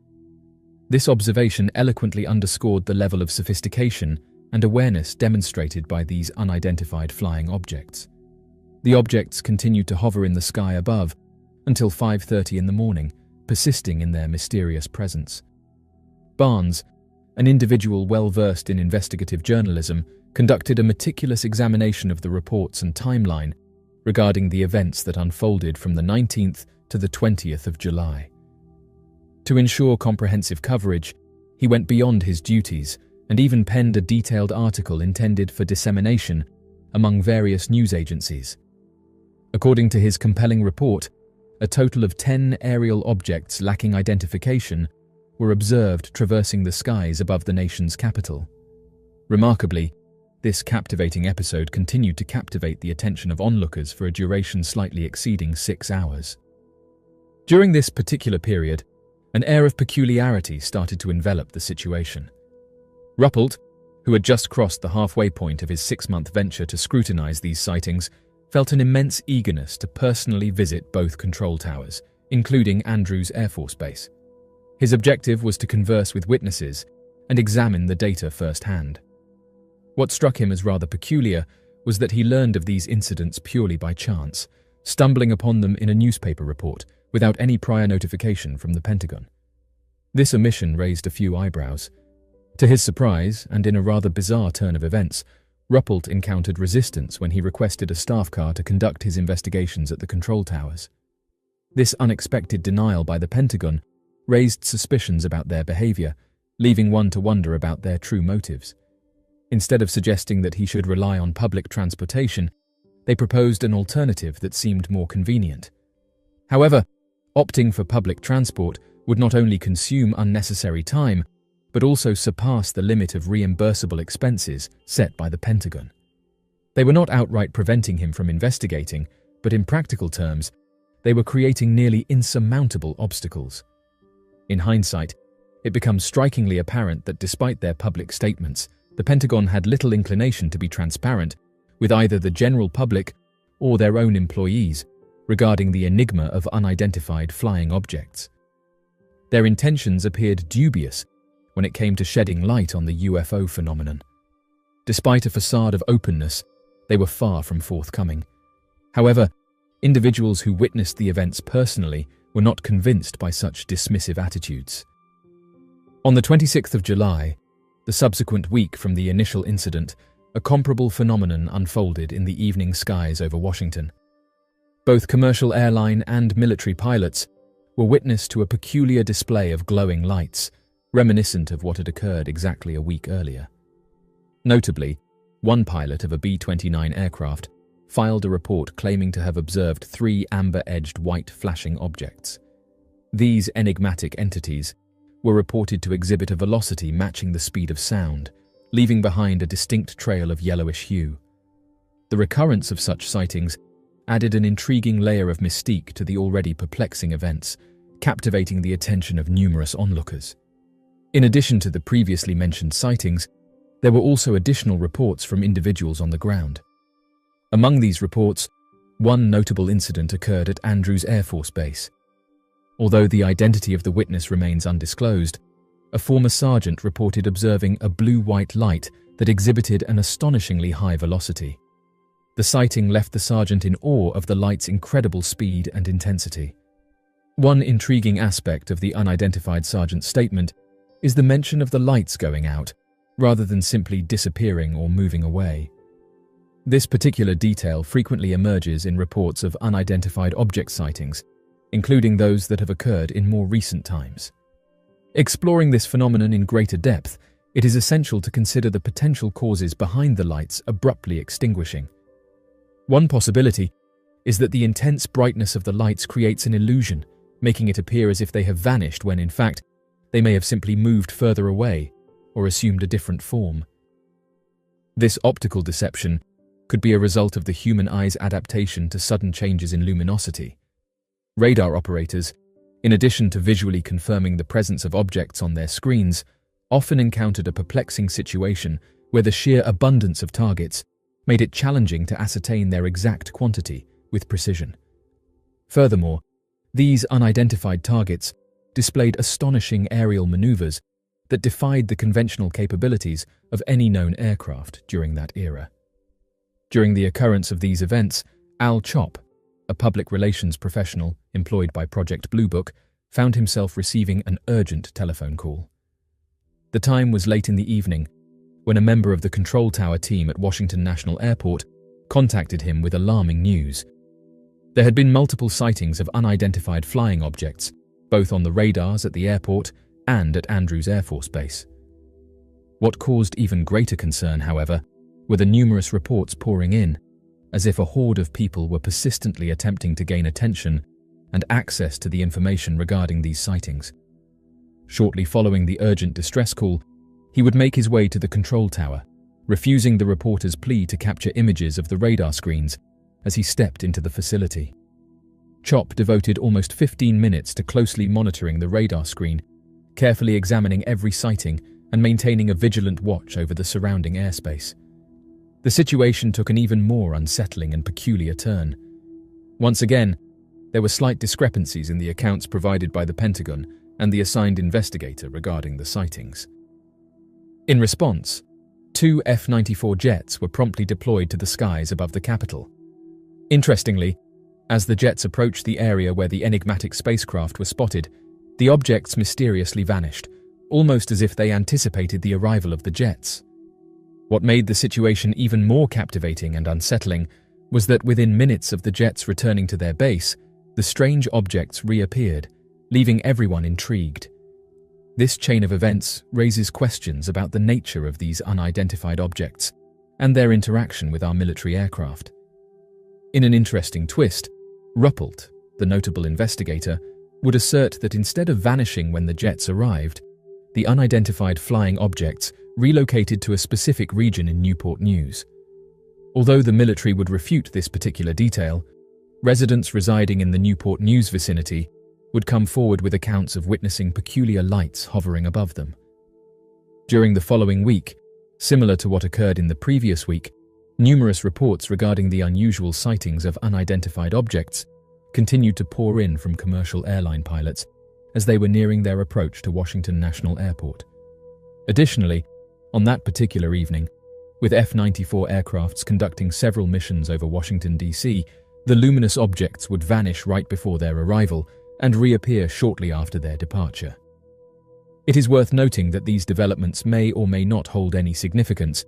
A: This observation eloquently underscored the level of sophistication and awareness demonstrated by these unidentified flying objects. The objects continued to hover in the sky above until 5:30 a.m, persisting in their mysterious presence. Barnes, an individual well-versed in investigative journalism, conducted a meticulous examination of the reports and timeline regarding the events that unfolded from the 19th to the 20th of July. To ensure comprehensive coverage, he went beyond his duties and even penned a detailed article intended for dissemination among various news agencies. According to his compelling report, a total of 10 aerial objects lacking identification were observed traversing the skies above the nation's capital. Remarkably, this captivating episode continued to captivate the attention of onlookers for a duration slightly exceeding 6 hours. During this particular period, an air of peculiarity started to envelop the situation. Ruppelt, who had just crossed the halfway point of his 6-month venture to scrutinize these sightings, felt an immense eagerness to personally visit both control towers, including Andrews Air Force Base. His objective was to converse with witnesses and examine the data firsthand. What struck him as rather peculiar was that he learned of these incidents purely by chance, stumbling upon them in a newspaper report without any prior notification from the Pentagon. This omission raised a few eyebrows. To his surprise, and in a rather bizarre turn of events, Ruppelt encountered resistance when he requested a staff car to conduct his investigations at the control towers. This unexpected denial by the Pentagon raised suspicions about their behavior, leaving one to wonder about their true motives. Instead of suggesting that he should rely on public transportation, they proposed an alternative that seemed more convenient. However, opting for public transport would not only consume unnecessary time, but also surpass the limit of reimbursable expenses set by the Pentagon. They were not outright preventing him from investigating, but in practical terms, they were creating nearly insurmountable obstacles. In hindsight, it becomes strikingly apparent that despite their public statements, the Pentagon had little inclination to be transparent with either the general public or their own employees regarding the enigma of unidentified flying objects. Their intentions appeared dubious when it came to shedding light on the UFO phenomenon. Despite a facade of openness, they were far from forthcoming. However, individuals who witnessed the events personally were not convinced by such dismissive attitudes. On the 26th of July, the subsequent week from the initial incident, a comparable phenomenon unfolded in the evening skies over Washington. Both commercial airline and military pilots were witness to a peculiar display of glowing lights, reminiscent of what had occurred exactly a week earlier. Notably, one pilot of a B-29 aircraft filed a report claiming to have observed 3 amber-edged white flashing objects. These enigmatic entities were reported to exhibit a velocity matching the speed of sound, leaving behind a distinct trail of yellowish hue. The recurrence of such sightings added an intriguing layer of mystique to the already perplexing events, captivating the attention of numerous onlookers. In addition to the previously mentioned sightings, there were also additional reports from individuals on the ground. Among these reports, one notable incident occurred at Andrews Air Force Base. Although the identity of the witness remains undisclosed, a former sergeant reported observing a blue-white light that exhibited an astonishingly high velocity. The sighting left the sergeant in awe of the light's incredible speed and intensity. One intriguing aspect of the unidentified sergeant's statement is the mention of the lights going out, rather than simply disappearing or moving away. This particular detail frequently emerges in reports of unidentified object sightings, including those that have occurred in more recent times. Exploring this phenomenon in greater depth, it is essential to consider the potential causes behind the lights abruptly extinguishing. One possibility is that the intense brightness of the lights creates an illusion, making it appear as if they have vanished when, in fact, they may have simply moved further away or assumed a different form. This optical deception could be a result of the human eye's adaptation to sudden changes in luminosity. Radar operators, in addition to visually confirming the presence of objects on their screens, often encountered a perplexing situation where the sheer abundance of targets made it challenging to ascertain their exact quantity with precision. Furthermore, these unidentified targets displayed astonishing aerial maneuvers that defied the conventional capabilities of any known aircraft during that era. During the occurrence of these events, Al Chop, a public relations professional employed by Project Blue Book, found himself receiving an urgent telephone call. The time was late in the evening when a member of the control tower team at Washington National Airport contacted him with alarming news. There had been multiple sightings of unidentified flying objects, both on the radars at the airport and at Andrews Air Force Base. What caused even greater concern, however, were the numerous reports pouring in, as if a horde of people were persistently attempting to gain attention and access to the information regarding these sightings. Shortly following the urgent distress call, he would make his way to the control tower, refusing the reporter's plea to capture images of the radar screens as he stepped into the facility. Chop devoted almost 15 minutes to closely monitoring the radar screen, carefully examining every sighting and maintaining a vigilant watch over the surrounding airspace. The situation took an even more unsettling and peculiar turn. Once again, there were slight discrepancies in the accounts provided by the Pentagon and the assigned investigator regarding the sightings. In response, 2 F-94 jets were promptly deployed to the skies above the Capitol. Interestingly, as the jets approached the area where the enigmatic spacecraft were spotted, the objects mysteriously vanished, almost as if they anticipated the arrival of the jets. What made the situation even more captivating and unsettling was that within minutes of the jets returning to their base, the strange objects reappeared, leaving everyone intrigued. This chain of events raises questions about the nature of these unidentified objects and their interaction with our military aircraft. In an interesting twist, Ruppelt, the notable investigator, would assert that instead of vanishing when the jets arrived, the unidentified flying objects relocated to a specific region in Newport News. Although the military would refute this particular detail, residents residing in the Newport News vicinity would come forward with accounts of witnessing peculiar lights hovering above them. During the following week, similar to what occurred in the previous week, numerous reports regarding the unusual sightings of unidentified objects continued to pour in from commercial airline pilots as they were nearing their approach to Washington National Airport. Additionally, on that particular evening, with F-94 aircrafts conducting several missions over Washington, D.C., the luminous objects would vanish right before their arrival and reappear shortly after their departure. It is worth noting that these developments may or may not hold any significance,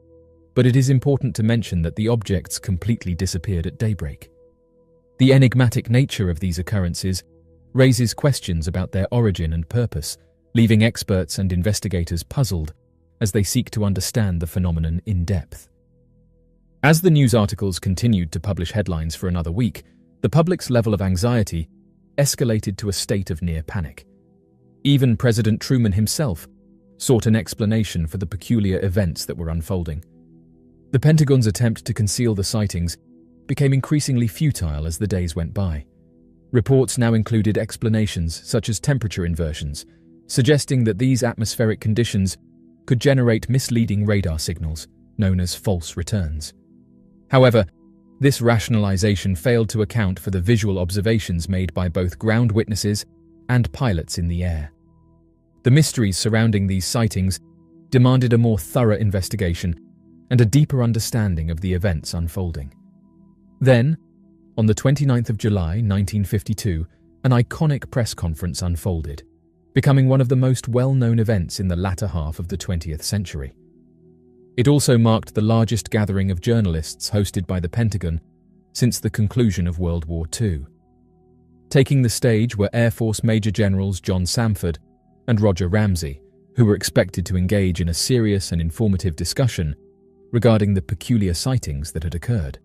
A: but it is important to mention that the objects completely disappeared at daybreak. The enigmatic nature of these occurrences raises questions about their origin and purpose, leaving experts and investigators puzzled as they seek to understand the phenomenon in depth. As the news articles continued to publish headlines for another week, the public's level of anxiety escalated to a state of near panic. Even President Truman himself sought an explanation for the peculiar events that were unfolding. The Pentagon's attempt to conceal the sightings became increasingly futile as the days went by. Reports now included explanations such as temperature inversions, suggesting that these atmospheric conditions could generate misleading radar signals, known as false returns. However, this rationalization failed to account for the visual observations made by both ground witnesses and pilots in the air. The mysteries surrounding these sightings demanded a more thorough investigation and a deeper understanding of the events unfolding. Then, on the 29th of July, 1952, an iconic press conference unfolded, becoming one of the most well-known events in the latter half of the 20th century. It also marked the largest gathering of journalists hosted by the Pentagon since the conclusion of World War II. Taking the stage were Air Force Major Generals John Samford and Roger Ramsey, who were expected to engage in a serious and informative discussion regarding the peculiar sightings that had occurred.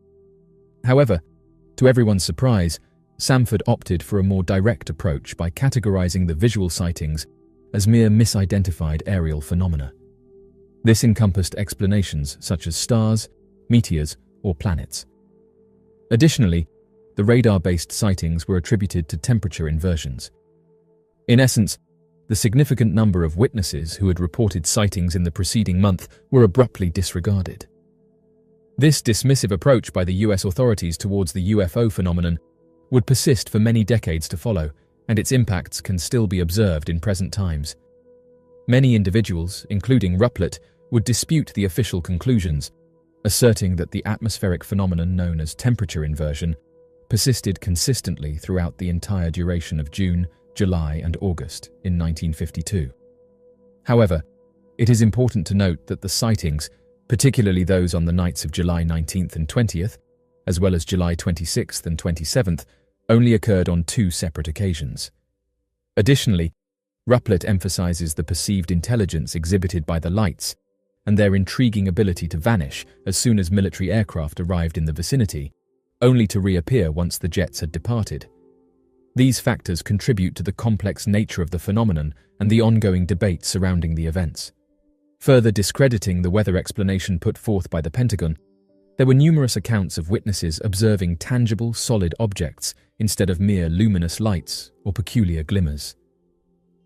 A: However, to everyone's surprise, Samford opted for a more direct approach by categorizing the visual sightings as mere misidentified aerial phenomena. This encompassed explanations such as stars, meteors, or planets. Additionally, the radar-based sightings were attributed to temperature inversions. In essence, the significant number of witnesses who had reported sightings in the preceding month were abruptly disregarded. This dismissive approach by the US authorities towards the UFO phenomenon would persist for many decades to follow, and its impacts can still be observed in present times. Many individuals, including Ruppelt, would dispute the official conclusions, asserting that the atmospheric phenomenon known as temperature inversion persisted consistently throughout the entire duration of June, July, and August in 1952. However, it is important to note that the sightings, particularly those on the nights of July 19th and 20th, as well as July 26th and 27th, only occurred on two separate occasions. Additionally, Ruppelt emphasizes the perceived intelligence exhibited by the lights and their intriguing ability to vanish as soon as military aircraft arrived in the vicinity, only to reappear once the jets had departed. These factors contribute to the complex nature of the phenomenon and the ongoing debate surrounding the events. Further discrediting the weather explanation put forth by the Pentagon, there were numerous accounts of witnesses observing tangible, solid objects instead of mere luminous lights or peculiar glimmers.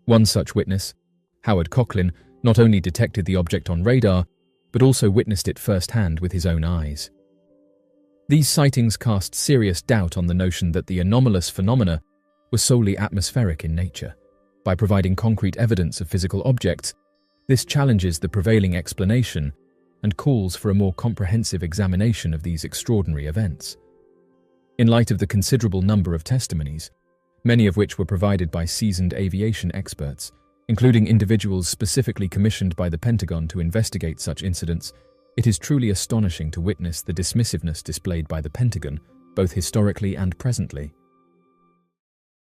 A: One such witness, Howard Coughlin, not only detected the object on radar, but also witnessed it firsthand with his own eyes. These sightings cast serious doubt on the notion that the anomalous phenomena were solely atmospheric in nature. By providing concrete evidence of physical objects, this challenges the prevailing explanation and calls for a more comprehensive examination of these extraordinary events. In light of the considerable number of testimonies, many of which were provided by seasoned aviation experts, including individuals specifically commissioned by the Pentagon to investigate such incidents, It is truly astonishing to witness the dismissiveness displayed by the Pentagon, both historically and presently.